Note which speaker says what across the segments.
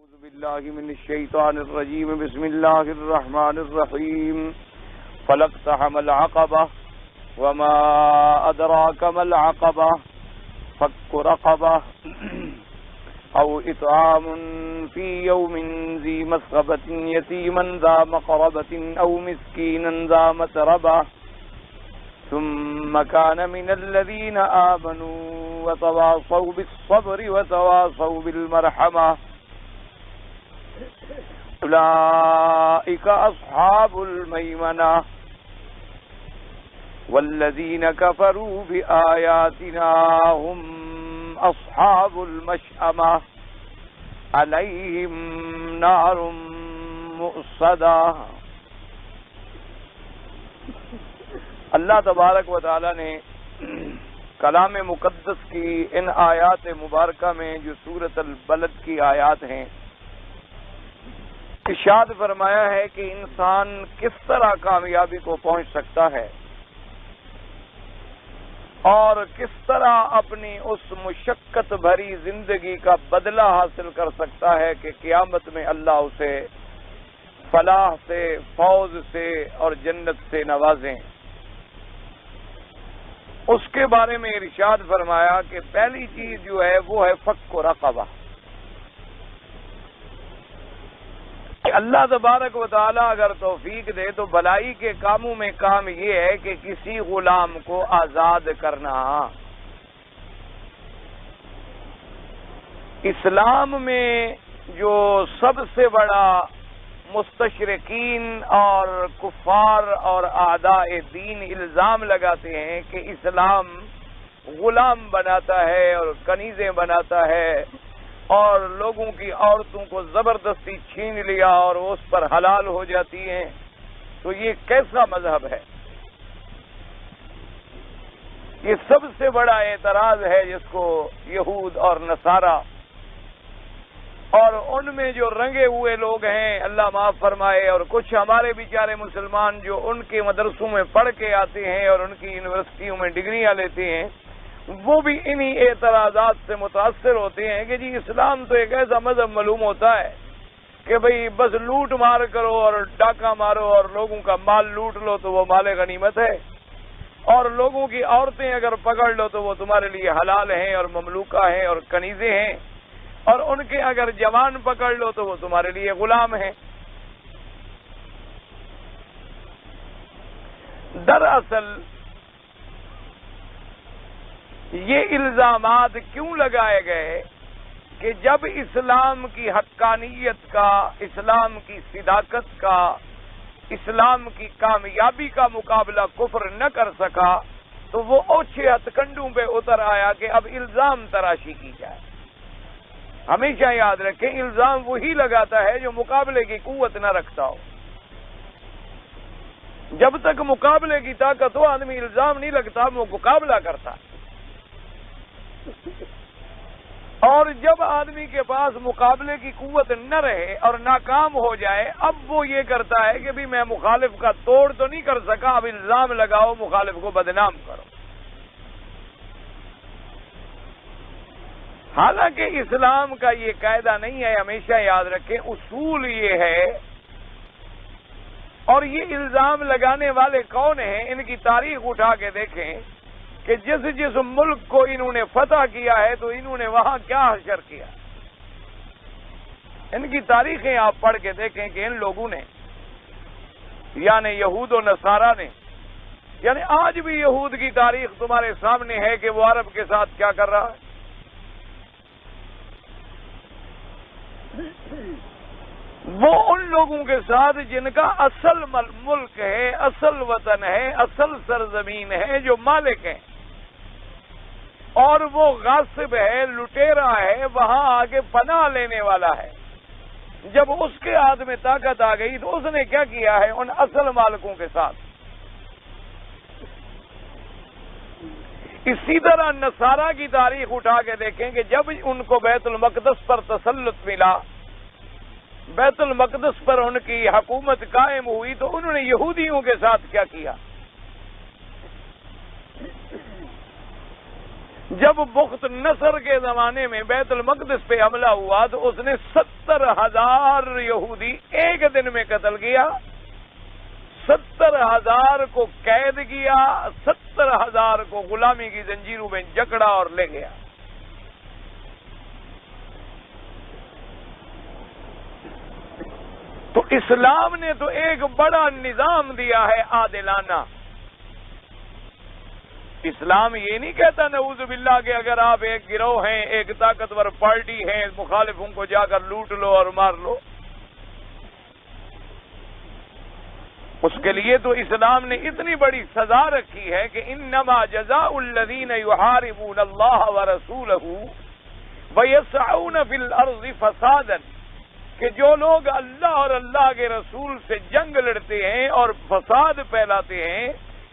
Speaker 1: أعوذ بالله من الشيطان الرجيم بسم الله الرحمن الرحيم فلاقتحم العقبة وما أدراك ما العقبة فك رقبة أو إطعام في يوم ذي مسغبة يتيما ذا مقربة أو مسكينا ذا متربة ثم كان من الذين آمنوا وتواصوا بالصبر وتواصوا بالمرحمة أولئك أصحاب الميمنة والذين كفروا بآياتنا هم أصحاب المشأمة عليهم نار مؤصدة. اللہ تبارک و تعالی نے کلام مقدس کی ان آیات مبارکہ میں جو سورۃ البلد کی آیات ہیں ارشاد فرمایا ہے کہ انسان کس طرح کامیابی کو پہنچ سکتا ہے اور کس طرح اپنی اس مشقت بھری زندگی کا بدلہ حاصل کر سکتا ہے کہ قیامت میں اللہ اسے فلاح سے، فوز سے اور جنت سے نوازیں. اس کے بارے میں ارشاد فرمایا کہ پہلی چیز جو ہے وہ ہے فک رقبہ. اللہ تبارک و تعالی اگر توفیق دے تو بھلائی کے کاموں میں کام یہ ہے کہ کسی غلام کو آزاد کرنا. اسلام میں جو سب سے بڑا مستشرقین اور کفار اور اعداء دین الزام لگاتے ہیں کہ اسلام غلام بناتا ہے اور کنیزیں بناتا ہے اور لوگوں کی عورتوں کو زبردستی چھین لیا اور اس پر حلال ہو جاتی ہیں، تو یہ کیسا مذہب ہے؟ یہ سب سے بڑا اعتراض ہے جس کو یہود اور نصارہ اور ان میں جو رنگے ہوئے لوگ ہیں اللہ معاف فرمائے اور کچھ ہمارے بیچارے مسلمان جو ان کے مدرسوں میں پڑھ کے آتے ہیں اور ان کی یونیورسٹیوں میں ڈگریاں لیتے ہیں وہ بھی انہی اعتراضات سے متاثر ہوتے ہیں کہ جی اسلام تو ایک ایسا مذہب معلوم ہوتا ہے کہ بھئی بس لوٹ مار کرو اور ڈاکہ مارو اور لوگوں کا مال لوٹ لو تو وہ مال غنیمت ہے، اور لوگوں کی عورتیں اگر پکڑ لو تو وہ تمہارے لیے حلال ہیں اور مملوکہ ہیں اور کنیزیں ہیں، اور ان کے اگر جوان پکڑ لو تو وہ تمہارے لیے غلام ہیں. دراصل یہ الزامات کیوں لگائے گئے کہ جب اسلام کی حقانیت کا، اسلام کی صداقت کا، اسلام کی کامیابی کا مقابلہ کفر نہ کر سکا تو وہ اوچھے ہتھ کنڈوں پہ اتر آیا کہ اب الزام تراشی کی جائے. ہمیشہ یاد رکھیں الزام وہی لگاتا ہے جو مقابلے کی قوت نہ رکھتا ہو. جب تک مقابلے کی طاقت ہو آدمی الزام نہیں لگتا، وہ مقابلہ کرتا. اور جب آدمی کے پاس مقابلے کی قوت نہ رہے اور ناکام ہو جائے اب وہ یہ کرتا ہے کہ بھی میں مخالف کا توڑ تو نہیں کر سکا، اب الزام لگاؤ، مخالف کو بدنام کرو. حالانکہ اسلام کا یہ قاعدہ نہیں ہے، ہمیشہ یاد رکھیں اصول یہ ہے. اور یہ الزام لگانے والے کون ہیں؟ ان کی تاریخ اٹھا کے دیکھیں کہ جس ملک کو انہوں نے فتح کیا ہے تو انہوں نے وہاں کیا حشر کیا. ان کی تاریخیں آپ پڑھ کے دیکھیں کہ ان لوگوں نے یعنی یہود و نصارہ نے، یعنی آج بھی یہود کی تاریخ تمہارے سامنے ہے کہ وہ عرب کے ساتھ کیا کر رہا ہے. وہ ان لوگوں کے ساتھ جن کا اصل ملک ہے، اصل وطن ہے، اصل سرزمین ہے، جو مالک ہیں، اور وہ غاصب ہے، لٹیرا ہے، وہاں آگے پناہ لینے والا ہے. جب اس کے ہاتھ میں طاقت آ گئی تو اس نے کیا کیا ہے ان اصل مالکوں کے ساتھ. اسی طرح نصارہ کی تاریخ اٹھا کے دیکھیں کہ جب ان کو بیت المقدس پر تسلط ملا، بیت المقدس پر ان کی حکومت قائم ہوئی تو انہوں نے یہودیوں کے ساتھ کیا کیا؟ جب بخت نصر کے زمانے میں بیت المقدس پہ حملہ ہوا تو اس نے 70,000 یہودی ایک دن میں قتل کیا، 70,000 کو قید کیا، 70,000 کو غلامی کی زنجیروں میں جکڑا اور لے گیا۔ تو اسلام نے تو ایک بڑا نظام دیا ہے عادلانہ۔ اسلام یہ نہیں کہتا نعوذ باللہ کہ اگر آپ ایک گروہ ہیں، ایک طاقتور پارٹی ہیں، مخالفوں کو جا کر لوٹ لو اور مار لو۔ اس کے لیے تو اسلام نے اتنی بڑی سزا رکھی ہے کہ انما جزاء الذین یحاربون اللہ ورسولہ ویسعون فی الارض فسادا، کہ جو لوگ اللہ اور اللہ کے رسول سے جنگ لڑتے ہیں اور فساد پھیلاتے ہیں،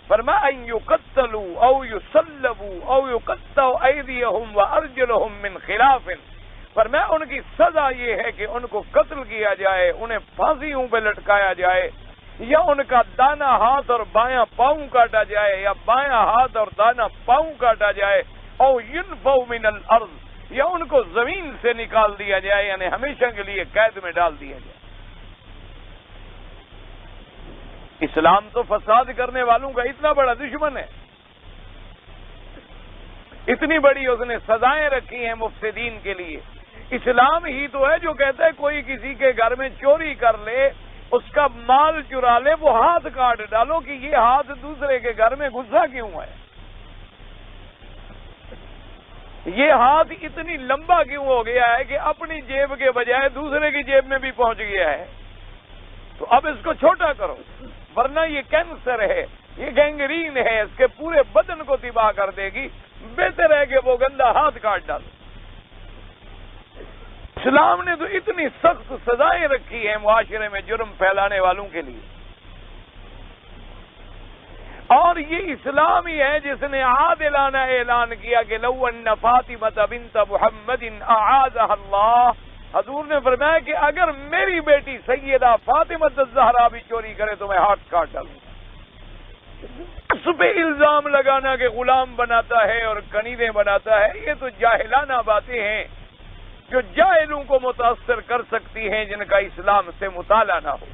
Speaker 1: فرمایا ان یقتلوا او یصلبوا او یقطع ایدیہم وارجلہم من خلاف، فرمایا ان کی سزا یہ ہے کہ ان کو قتل کیا جائے، انہیں پھانسیوں پہ لٹکایا جائے، یا ان کا دانا ہاتھ اور بایاں پاؤں کاٹا جائے، یا بایاں ہاتھ اور دانا پاؤں کاٹا جائے، او ینفوا من الارض، یا ان کو زمین سے نکال دیا جائے، یعنی ہمیشہ کے لیے قید میں ڈال دیا جائے۔ اسلام تو فساد کرنے والوں کا اتنا بڑا دشمن ہے، اتنی بڑی اس نے سزائیں رکھی ہیں مفسدین کے لیے۔ اسلام ہی تو ہے جو کہتا ہے کوئی کسی کے گھر میں چوری کر لے، اس کا مال چرا لے، وہ ہاتھ کاٹ ڈالو کہ یہ ہاتھ دوسرے کے گھر میں گھسا کیوں ہے، یہ ہاتھ اتنی لمبا کیوں ہو گیا ہے کہ اپنی جیب کے بجائے دوسرے کی جیب میں بھی پہنچ گیا ہے، تو اب اس کو چھوٹا کرو، ورنہ یہ کینسر ہے، یہ گینگرین ہے، اس کے پورے بدن کو تباہ کر دے گی، بہتر ہے کہ وہ گندا ہاتھ کاٹ ڈالو۔ اسلام نے تو اتنی سخت سزائیں رکھی ہیں معاشرے میں جرم پھیلانے والوں کے لیے، اور یہ اسلام ہی ہے جس نے عادلانہ اعلان کیا کہ لو ان فاطمہ بنت محمد اعاذها اللہ، حضور نے فرمایا کہ اگر میری بیٹی سیدہ فاطمہ الزہرا بھی چوری کرے تو میں ہاتھ کاٹ ڈالوں۔ اس پہ الزام لگانا کہ غلام بناتا ہے اور کنیزیں بناتا ہے، یہ تو جاہلانہ باتیں ہیں جو جاہلوں کو متاثر کر سکتی ہیں، جن کا اسلام سے مطالعہ نہ ہو۔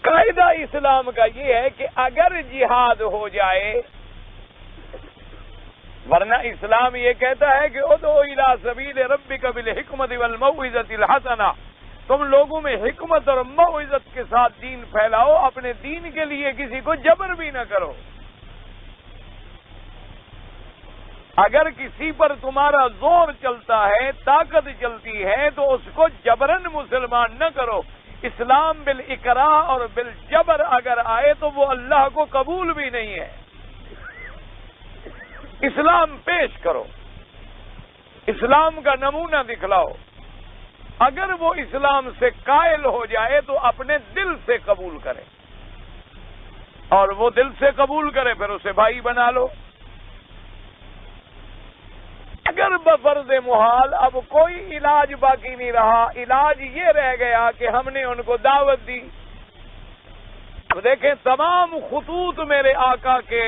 Speaker 1: قاعدہ اسلام کا یہ ہے کہ اگر جہاد ہو جائے، ورنہ اسلام یہ کہتا ہے کہ ادعو الی سبیل ربک بالحکمت والموعظۃ الحسنہ، تم لوگوں میں حکمت اور موعظت کے ساتھ دین پھیلاؤ، اپنے دین کے لیے کسی کو جبر بھی نہ کرو۔ اگر کسی پر تمہارا زور چلتا ہے، طاقت چلتی ہے، تو اس کو جبرن مسلمان نہ کرو۔ اسلام بالاکراہ اور بالجبر اگر آئے تو وہ اللہ کو قبول بھی نہیں ہے۔ اسلام پیش کرو، اسلام کا نمونہ دکھلاؤ، اگر وہ اسلام سے قائل ہو جائے تو اپنے دل سے قبول کرے، اور وہ دل سے قبول کرے پھر اسے بھائی بنا لو۔ اگر بفرض محال اب کوئی علاج باقی نہیں رہا، علاج یہ رہ گیا کہ ہم نے ان کو دعوت دی۔ دیکھیں تمام خطوط میرے آقا کے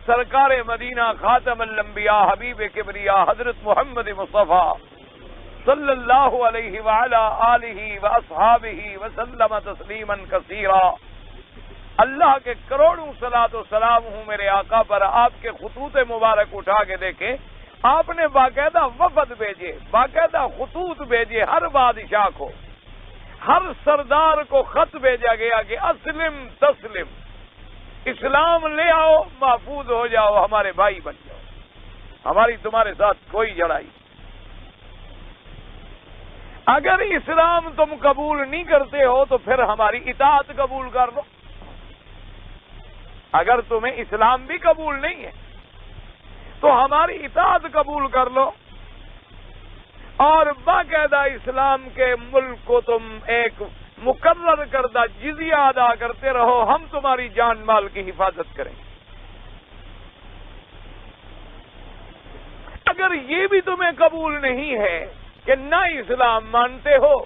Speaker 1: سرکار مدینہ خاتم الانبیاء حبیب کبریا حضرت محمد مصطفیٰ صلی اللہ علیہ وعلا آلہ واصحابہ وسلم تسلیما کثیرا، اللہ کے کروڑوں صلاۃ و سلام ہوں میرے آقا پر۔ آپ کے خطوط مبارک اٹھا کے دیکھیں، آپ نے باقاعدہ وفد بھیجے، باقاعدہ خطوط بھیجے، ہر بادشاہ کو، ہر سردار کو خط بھیجا گیا کہ اسلم تسلم، اسلام لے آؤ، محفوظ ہو جاؤ، ہمارے بھائی بن جاؤ، ہماری تمہارے ساتھ کوئی جڑائی۔ اگر اسلام تم قبول نہیں کرتے ہو تو پھر ہماری اطاعت قبول کر لو۔ اگر تمہیں اسلام بھی قبول نہیں ہے تو ہماری اطاعت قبول کر لو، اور باقاعدہ اسلام کے ملک کو تم ایک مقرر کردہ جزیہ ادا کرتے رہو، ہم تمہاری جان مال کی حفاظت کریں۔ اگر یہ بھی تمہیں قبول نہیں ہے کہ نہ اسلام مانتے ہو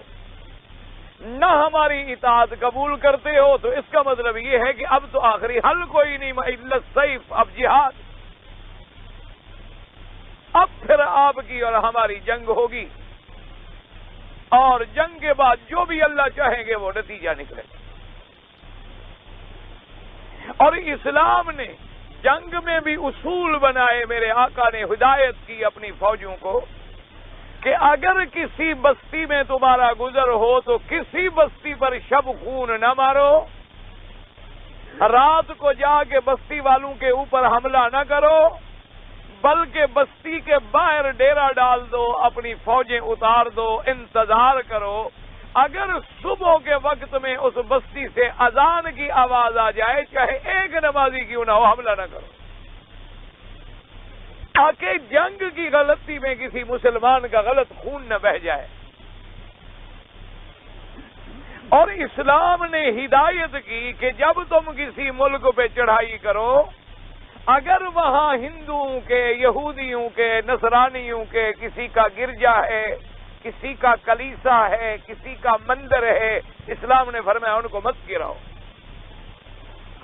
Speaker 1: نہ ہماری اطاعت قبول کرتے ہو، تو اس کا مطلب یہ ہے کہ اب تو آخری حل کوئی نہیں، الا السیف، اب جہاد، اب پھر آپ کی اور ہماری جنگ ہوگی، اور جنگ کے بعد جو بھی اللہ چاہیں گے وہ نتیجہ نکلے گا۔ اور اسلام نے جنگ میں بھی اصول بنائے، میرے آقا نے ہدایت کی اپنی فوجوں کو کہ اگر کسی بستی میں تمہارا گزر ہو تو کسی بستی پر شب خون نہ مارو، رات کو جا کے بستی والوں کے اوپر حملہ نہ کرو، بلکہ بستی کے باہر ڈیرا ڈال دو، اپنی فوجیں اتار دو، انتظار کرو، اگر صبح کے وقت میں اس بستی سے اذان کی آواز آ جائے، چاہے ایک نمازی کیوں نہ ہو، حملہ نہ کرو، تاکہ جنگ کی غلطی میں کسی مسلمان کا غلط خون نہ بہہ جائے۔ اور اسلام نے ہدایت کی کہ جب تم کسی ملک پہ چڑھائی کرو، اگر وہاں ہندوؤں کے، یہودیوں کے، نصرانیوں کے کسی کا گرجا ہے، کسی کا کلیسا ہے، کسی کا مندر ہے، اسلام نے فرمایا ان کو مت گراؤ۔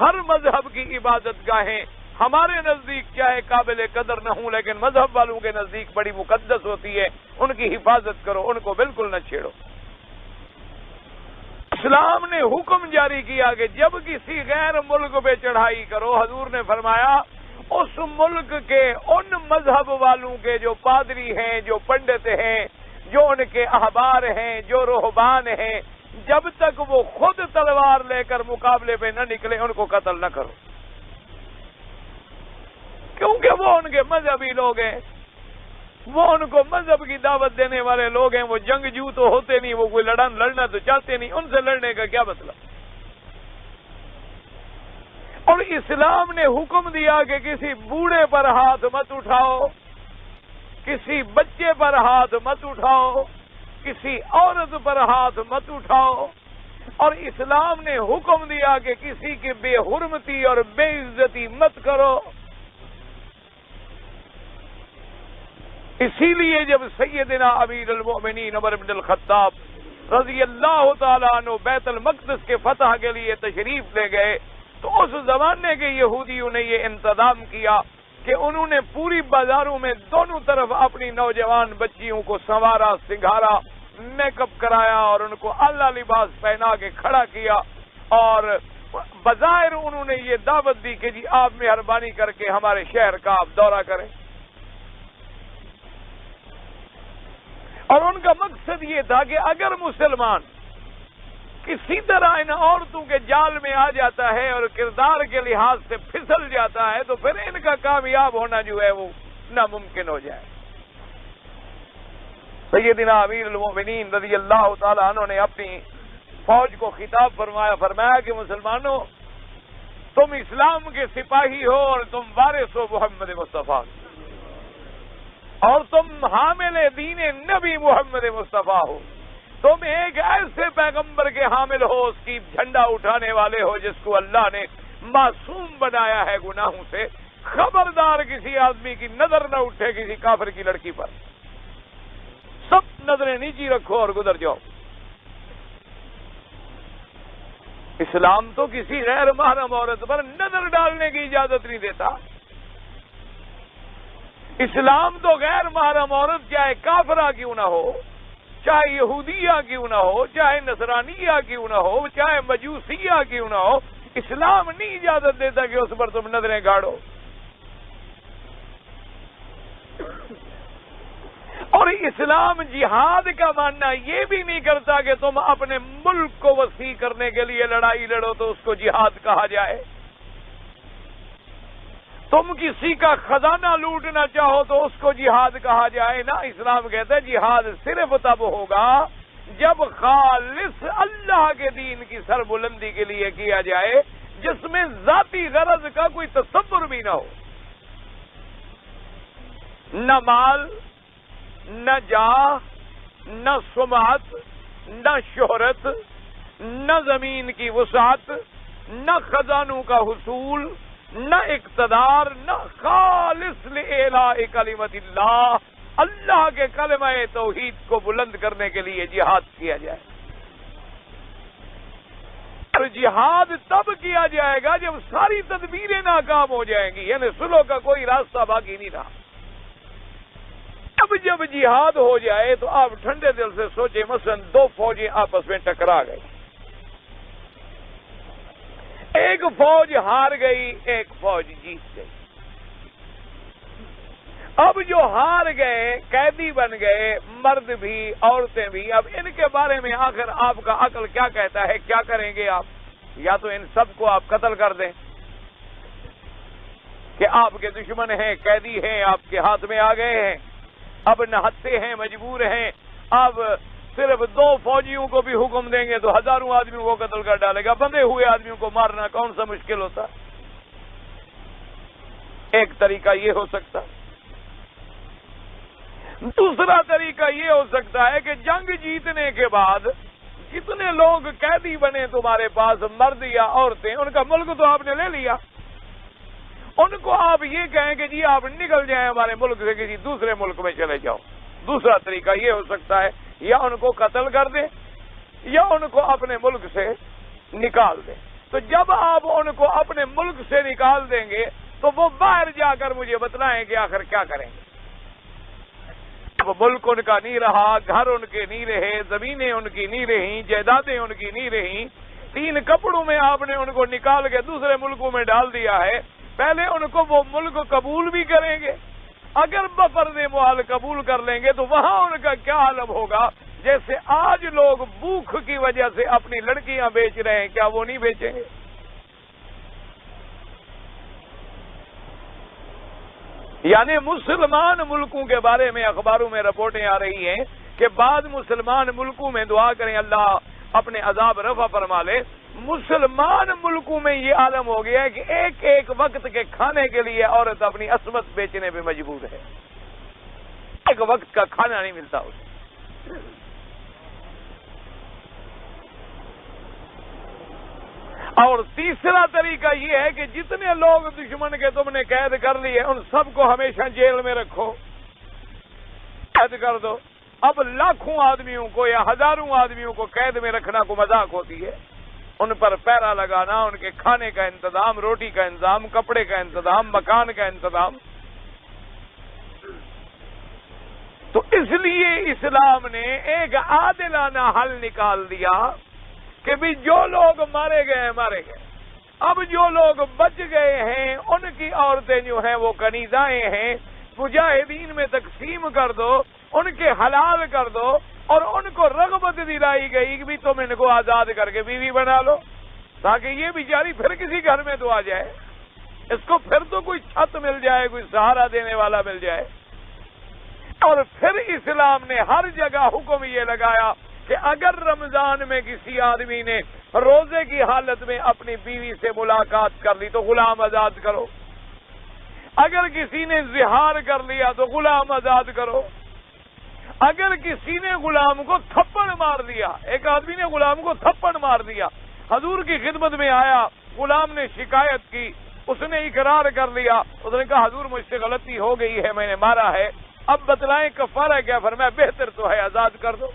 Speaker 1: ہر مذہب کی عبادت گاہیں ہمارے نزدیک چاہے قابل قدر نہ ہوں، لیکن مذہب والوں کے نزدیک بڑی مقدس ہوتی ہے، ان کی حفاظت کرو، ان کو بالکل نہ چھیڑو۔ اسلام نے حکم جاری کیا کہ جب کسی غیر ملک پہ چڑھائی کرو، حضور نے فرمایا اس ملک کے ان مذہب والوں کے جو پادری ہیں، جو پنڈت ہیں، جو ان کے احبار ہیں، جو رہبان ہیں، جب تک وہ خود تلوار لے کر مقابلے پہ نہ نکلے ان کو قتل نہ کرو، کیونکہ وہ ان کے مذہبی لوگ ہیں، وہ ان کو مذہب کی دعوت دینے والے لوگ ہیں، وہ جنگجو تو ہوتے نہیں، وہ کوئی لڑنا تو چاہتے نہیں، ان سے لڑنے کا کیا مطلب۔ اور اسلام نے حکم دیا کہ کسی بوڑھے پر ہاتھ مت اٹھاؤ، کسی بچے پر ہاتھ مت اٹھاؤ، کسی عورت پر ہاتھ مت اٹھاؤ، اور اسلام نے حکم دیا کہ کسی کی بے حرمتی اور بے عزتی مت کرو۔ اسی لیے جب سیدنا امیر المؤمنین عمر بن الخطاب رضی اللہ تعالیٰ عنہ بیت المقدس کے فتح کے لیے تشریف لے گئے تو اس زمانے کے یہودیوں نے یہ انتظام کیا کہ انہوں نے پوری بازاروں میں دونوں طرف اپنی نوجوان بچیوں کو سنوارا، سنگھارا، میک اپ کرایا اور ان کو اعلیٰ لباس پہنا کے کھڑا کیا، اور بظاہر انہوں نے یہ دعوت دی کہ جی آپ مہربانی کر کے ہمارے شہر کا آپ دورہ کریں، اور ان کا مقصد یہ تھا کہ اگر مسلمان کسی طرح ان عورتوں کے جال میں آ جاتا ہے اور کردار کے لحاظ سے پھسل جاتا ہے تو پھر ان کا کامیاب ہونا جو ہے وہ ناممکن ہو جائے۔ سیدنا امیر المؤمنین رضی اللہ تعالیٰ عنہ نے اپنی فوج کو خطاب فرمایا کہ مسلمانوں، تم اسلام کے سپاہی ہو اور تم وارث ہو محمد مصطفیٰ، اور تم حامل دین نبی محمد مصطفیٰ ہو، تم ایک ایسے پیغمبر کے حامل ہو، اس کی جھنڈا اٹھانے والے ہو جس کو اللہ نے معصوم بنایا ہے گناہوں سے۔ خبردار کسی آدمی کی نظر نہ اٹھے کسی کافر کی لڑکی پر، سب نظریں نیچی رکھو اور گزر جاؤ۔ اسلام تو کسی غیر محرم عورت پر نظر ڈالنے کی اجازت نہیں دیتا۔ اسلام تو غیر محرم عورت چاہے کافرہ کیوں نہ ہو، چاہے یہودیہ کیوں نہ ہو، چاہے نصرانیہ کیوں نہ ہو، چاہے مجوسیہ کیوں نہ ہو، اسلام نہیں اجازت دیتا کہ اس پر تم نظریں گاڑو۔ اور اسلام جہاد کا ماننا یہ بھی نہیں کرتا کہ تم اپنے ملک کو وسیع کرنے کے لیے لڑائی لڑو تو اس کو جہاد کہا جائے، تم کسی کا خزانہ لوٹنا چاہو تو اس کو جہاد کہا جائے نا۔ اسلام کہتا ہے جہاد صرف تب ہوگا جب خالص اللہ کے دین کی سربلندی کے لیے کیا جائے، جس میں ذاتی غرض کا کوئی تصور بھی نہ ہو، نہ مال، نہ جاہ، نہ سمعت، نہ شہرت، نہ زمین کی وسعت، نہ خزانوں کا حصول، نہ اقتدار، نہ خالص لإعلاء کلمت اللہ، اللہ کے کلمہ توحید کو بلند کرنے کے لیے جہاد کیا جائے۔ اور جہاد تب کیا جائے گا جب ساری تدبیریں ناکام ہو جائیں گی، یعنی صلح کا کوئی راستہ باقی نہیں رہا۔ اب جب جہاد ہو جائے تو آپ ٹھنڈے دل سے سوچیں، مثلا دو فوجیں آپس میں ٹکرا گئی، ایک فوج ہار گئی، ایک فوج جیت گئی۔ اب جو ہار گئے قیدی بن گئے، مرد بھی عورتیں بھی، اب ان کے بارے میں آخر آپ کا عقل کیا کہتا ہے؟ کیا کریں گے آپ؟ یا تو ان سب کو آپ قتل کر دیں کہ آپ کے دشمن ہیں، قیدی ہیں، آپ کے ہاتھ میں آ گئے ہیں، اب نہتے ہیں، مجبور ہیں، اب صرف دو فوجیوں کو بھی حکم دیں گے تو ہزاروں آدمیوں کو قتل کر ڈالے گا، بندے ہوئے آدمیوں کو مارنا کون سا مشکل ہوتا؟ ایک طریقہ یہ ہو سکتا۔ دوسرا طریقہ یہ ہو سکتا ہے کہ جنگ جیتنے کے بعد جتنے لوگ قیدی بنے تمہارے پاس، مرد یا عورتیں، ان کا ملک تو آپ نے لے لیا، ان کو آپ یہ کہیں کہ جی آپ نکل جائیں ہمارے ملک سے، کسی دوسرے ملک میں چلے جاؤ۔ دوسرا طریقہ یہ ہو سکتا ہے یا ان کو قتل کر دیں یا ان کو اپنے ملک سے نکال دیں۔ تو جب آپ ان کو اپنے ملک سے نکال دیں گے تو وہ باہر جا کر مجھے بتلائیں کہ آخر کیا کریں گے۔ ملک ان کا نہیں رہا، گھر ان کے نہیں رہے، زمینیں ان کی نہیں رہیں، جائیدادیں ان کی نہیں رہیں، 3 کپڑوں میں آپ نے ان کو نکال کے دوسرے ملکوں میں ڈال دیا ہے۔ پہلے ان کو وہ ملک قبول بھی کریں گے، اگر بفرض محال قبول کر لیں گے تو وہاں ان کا کیا عالم ہوگا؟ جیسے آج لوگ بھوک کی وجہ سے اپنی لڑکیاں بیچ رہے ہیں، کیا وہ نہیں بیچیں گے؟ یعنی مسلمان ملکوں کے بارے میں اخباروں میں رپورٹیں آ رہی ہیں کہ بعض مسلمان ملکوں میں دعا کریں اللہ اپنے عذاب رفع فرما لے، مسلمان ملکوں میں یہ عالم ہو گیا ہے کہ ایک ایک وقت کے کھانے کے لیے عورت اپنی عصمت بیچنے پہ مجبور ہے، ایک وقت کا کھانا نہیں ملتا اسے۔ اور تیسرا طریقہ یہ ہے کہ جتنے لوگ دشمن کے تم نے قید کر لیے ان سب کو ہمیشہ جیل میں رکھو، قید کر دو۔ اب لاکھوں آدمیوں کو یا ہزاروں آدمیوں کو قید میں رکھنا کو مذاق ہوتی ہے، ان پر پہرا لگانا، ان کے کھانے کا انتظام، روٹی کا انتظام، کپڑے کا انتظام، مکان کا انتظام۔ تو اس لیے اسلام نے ایک عادلانہ حل نکال دیا کہ بھی جو لوگ مارے گئے مارے گئے، اب جو لوگ بچ گئے ہیں ان کی عورتیں جو ہیں وہ کنیزائیں ہیں، مجاہدین میں تقسیم کر دو، ان کے حلال کر دو، اور ان کو رغبت دلائی گئی کہ بھی تم ان کو آزاد کر کے بیوی بنا لو تاکہ یہ بیچاری پھر کسی گھر میں تو آ جائے، اس کو پھر تو کوئی چھت مل جائے، کوئی سہارا دینے والا مل جائے۔ اور پھر اسلام نے ہر جگہ حکم یہ لگایا کہ اگر رمضان میں کسی آدمی نے روزے کی حالت میں اپنی بیوی سے ملاقات کر لی تو غلام آزاد کرو، اگر کسی نے زہار کر لیا تو غلام آزاد کرو، اگر کسی نے غلام کو تھپڑ مار دیا، ایک آدمی نے غلام کو تھپڑ مار دیا، حضور کی خدمت میں آیا، غلام نے شکایت کی، اس نے اقرار کر لیا، اس نے کہا حضور مجھ سے غلطی ہو گئی ہے، میں نے مارا ہے، اب بتلائیں کفارہ کیا؟ فرمایا بہتر تو ہے آزاد کر دو،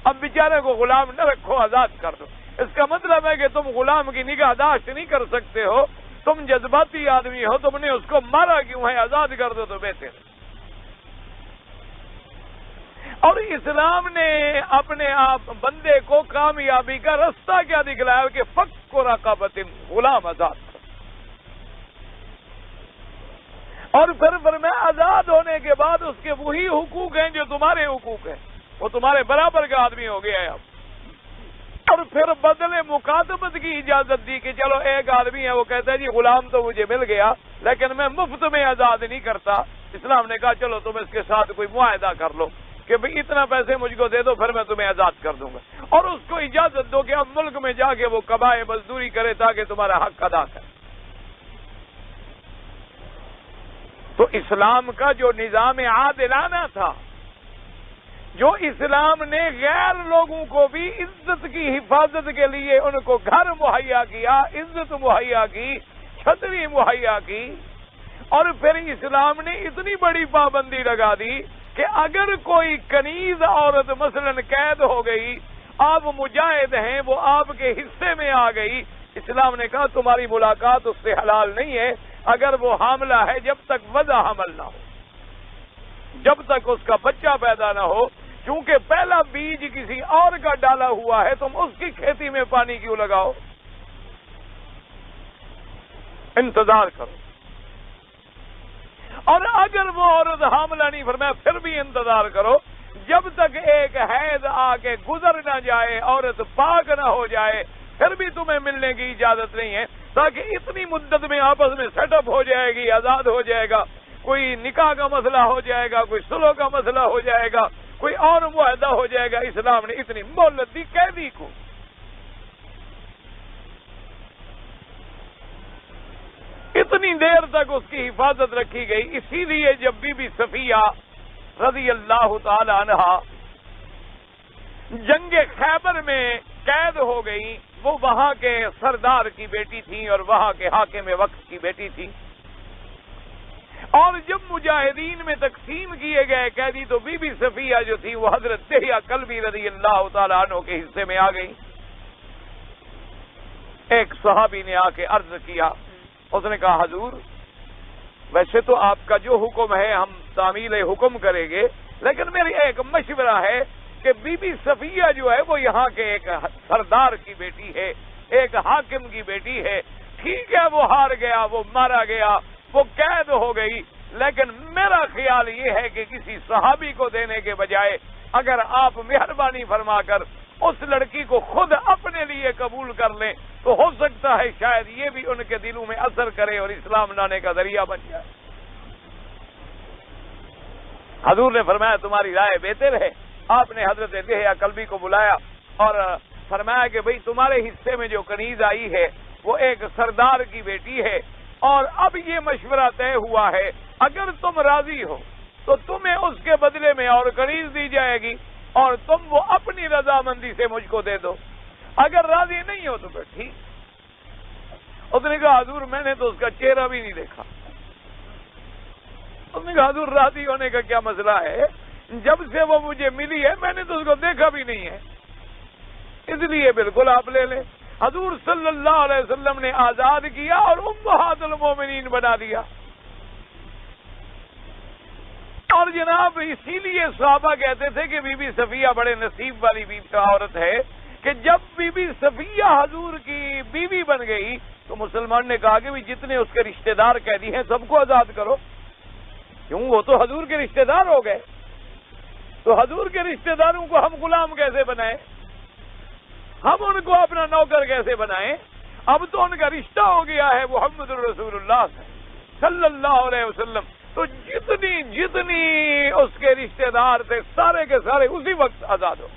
Speaker 1: اب بیچارے کو غلام نہ رکھو، آزاد کر دو۔ اس کا مطلب ہے کہ تم غلام کی نگہداشت نہیں کر سکتے ہو، تم جذباتی آدمی ہو، تم نے اس کو مارا کیوں ہے؟ آزاد کر دو تو بہتر ہے۔ اور اسلام نے اپنے آپ بندے کو کامیابی کا رستہ کیا دکھلایا کہ فک رقبۃ، غلام آزاد کرو۔ اور پھر فرمایا آزاد ہونے کے بعد اس کے وہی حقوق ہیں جو تمہارے حقوق ہیں، وہ تمہارے برابر کا آدمی ہو گیا ہے اب۔ اور پھر بدلے مکاتبت کی اجازت دی کہ چلو ایک آدمی ہے وہ کہتا ہے جی غلام تو مجھے مل گیا لیکن میں مفت میں آزاد نہیں کرتا، اسلام نے کہا چلو تم اس کے ساتھ کوئی معاہدہ کر لو کہ بھئی اتنا پیسے مجھ کو دے دو پھر میں تمہیں آزاد کر دوں گا، اور اس کو اجازت دو کہ اب ملک میں جا کے وہ کمائے، مزدوری کرے تاکہ تمہارا حق ادا کرے۔ تو اسلام کا جو نظام عادلانہ تھا، جو اسلام نے غیر لوگوں کو بھی عزت کی حفاظت کے لیے ان کو گھر مہیا کیا، عزت مہیا کی، چھتری مہیا کی، اور پھر اسلام نے اتنی بڑی پابندی لگا دی کہ اگر کوئی کنیز عورت مثلا قید ہو گئی، آپ مجاہد ہیں، وہ آپ کے حصے میں آ گئی، اسلام نے کہا تمہاری ملاقات اس سے حلال نہیں ہے اگر وہ حاملہ ہے جب تک وضع حمل نہ ہو۔ جب تک اس کا بچہ پیدا نہ ہو، چونکہ پہلا بیج کسی اور کا ڈالا ہوا ہے، تم اس کی کھیتی میں پانی کیوں لگاؤ؟ انتظار کرو۔ اور اگر وہ عورت حاملہ نہیں، فرمایا پھر بھی انتظار کرو جب تک ایک حیض آ کے گزر نہ جائے، عورت پاک نہ ہو جائے، پھر بھی تمہیں ملنے کی اجازت نہیں ہے، تاکہ اتنی مدت میں آپس میں سیٹ اپ ہو جائے گی، آزاد ہو جائے گا، کوئی نکاح کا مسئلہ ہو جائے گا، کوئی صلح کا مسئلہ ہو جائے گا، کوئی اور معاہدہ ہو جائے گا۔ اسلام نے اتنی مہلت دی قیدی کو۔ اتنی دیر تک اس کی حفاظت رکھی گئی۔ اسی لیے جب بی بی صفیہ رضی اللہ تعالی عنہا جنگ خیبر میں قید ہو گئی، وہ وہاں کے سردار کی بیٹی تھی اور وہاں کے حاکم وقت کی بیٹی تھی، اور جب مجاہدین میں تقسیم کیے گئے قیدی تو بی بی صفیہ جو تھی وہ حضرت دہیہ کلبی رضی اللہ تعالی عنہ کے حصے میں آ گئی۔ ایک صحابی نے آ کے عرض کیا، اس نے کہا حضور ویسے تو آپ کا جو حکم ہے ہم تعمیل حکم کریں گے، لیکن میری ایک مشورہ ہے کہ بی بی صفیہ جو ہے وہ یہاں کے ایک سردار کی بیٹی ہے، ایک حاکم کی بیٹی ہے، ٹھیک ہے وہ ہار گیا، وہ مارا گیا، وہ قید ہو گئی، لیکن میرا خیال یہ ہے کہ کسی صحابی کو دینے کے بجائے اگر آپ مہربانی فرما کر اس لڑکی کو خود اپنے لیے قبول کر لیں تو ہو سکتا ہے شاید یہ بھی ان کے دلوں میں اثر کرے اور اسلام لانے کا ذریعہ بن جائے۔ حضور نے فرمایا تمہاری رائے بہتر ہے۔ آپ نے حضرت دہیہ کلبی کو بلایا اور فرمایا کہ بھئی تمہارے حصے میں جو کنیز آئی ہے وہ ایک سردار کی بیٹی ہے، اور اب یہ مشورہ طے ہوا ہے اگر تم راضی ہو تو تمہیں اس کے بدلے میں اور کنیز دی جائے گی اور تم وہ اپنی رضامندی سے مجھ کو دے دو، اگر راضی نہیں ہو تو پھر ٹھیک۔ اس نے کہا حضور میں نے تو اس کا چہرہ بھی نہیں دیکھا۔ اس نے کہا حضور راضی ہونے کا کیا مسئلہ ہے، جب سے وہ مجھے ملی ہے میں نے تو اس کو دیکھا بھی نہیں ہے، اس لیے بالکل آپ لے لیں۔ حضور صلی اللہ علیہ وسلم نے آزاد کیا اور امہات المومنین بنا دیا۔ اور جناب اسی لیے صحابہ کہتے تھے کہ بی بی صفیہ بڑے نصیب والی عورت ہے کہ جب بی بی صفیہ حضور کی بیوی بن گئی تو مسلمان نے کہا کہ بھی جتنے اس کے رشتہ دار قیدی ہیں سب کو آزاد کرو، کیوں وہ تو حضور کے رشتہ دار ہو گئے، تو حضور کے رشتہ داروں کو ہم غلام کیسے بنائیں، ہم ان کو اپنا نوکر کیسے بنائیں؟ اب تو ان کا رشتہ ہو گیا ہے محمد الرسول اللہ صلی اللہ علیہ وسلم، تو جتنی اس کے رشتہ دار تھے سارے کے سارے اسی وقت آزاد ہو۔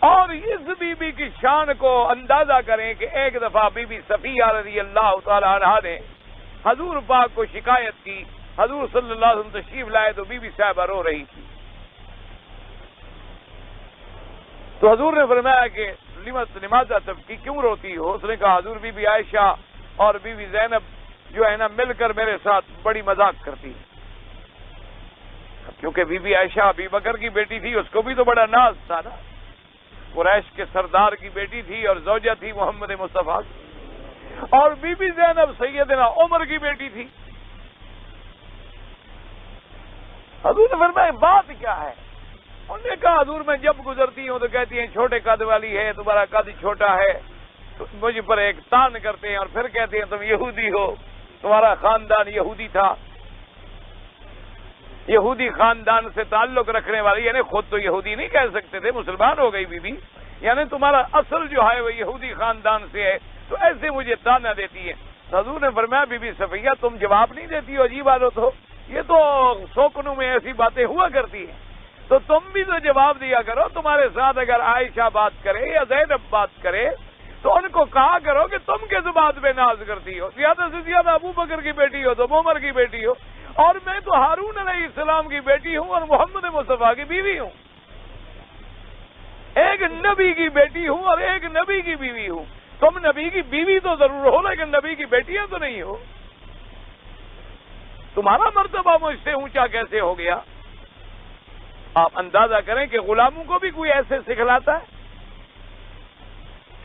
Speaker 1: اور اس بی بی کی شان کو اندازہ کریں کہ ایک دفعہ بی بی صفیہ رضی اللہ تعالی عنہا نے حضور پاک کو شکایت کی، حضور صلی اللہ علیہ وسلم تشریف لائے تو بی بی صاحبہ رو رہی تھی، تو حضور نے فرمایا کہ لماذا تبکی، کیوں روتی ہو؟ اس نے کہا حضور بی بی عائشہ اور بی بی زینب جو ہے نا مل کر میرے ساتھ بڑی مذاق کرتی ہے، کیونکہ بی بی عائشہ ابی بکر کی بیٹی تھی، اس کو بھی تو بڑا ناز تھا نا، قریش کے سردار کی بیٹی تھی اور زوجہ تھی محمد مصطفیٰ، اور بی بی زینب سیدنا عمر کی بیٹی تھی۔ حضور نے فرمایا بات کیا ہے؟ انہوں نے کہا حضور میں جب گزرتی ہوں تو کہتی ہیں چھوٹے قد والی ہے، تمہارا قد چھوٹا ہے، تو مجھ پر ایک تان کرتے ہیں اور پھر کہتے ہیں تم یہودی ہو، تمہارا خاندان یہودی تھا، یہودی خاندان سے تعلق رکھنے والی، یعنی خود تو یہودی نہیں کہہ سکتے تھے، مسلمان ہو گئی بی بی، یعنی تمہارا اصل جو ہے وہ یہودی خاندان سے ہے، تو ایسے مجھے تانا دیتی ہے۔ حضور نے فرمایا بی بی صفیہ تم جواب نہیں دیتی ہو، عجیب عادت ہو، یہ تو سوکنوں میں ایسی باتیں ہوا کرتی ہیں، تو تم بھی تو جواب دیا کرو، تمہارے ساتھ اگر عائشہ بات کرے یا زینب بات کرے تو ان کو کہا کرو کہ تم کس بات پہ ناز کرتی ہو، زیادہ سے زیادہ ابو بکر کی بیٹی ہو تو عمر کی بیٹی ہو، اور میں تو ہارون علیہ السلام کی بیٹی ہوں اور محمد مصطفیٰ کی بیوی ہوں، ایک نبی کی بیٹی ہوں اور ایک نبی کی بیوی ہوں، تم نبی کی بیوی تو ضرور ہو لیکن نبی کی بیٹیاں تو نہیں ہو، تمہارا مرتبہ مجھ سے اونچا کیسے ہو گیا؟ آپ اندازہ کریں کہ غلاموں کو بھی کوئی ایسے سکھلاتا ہے،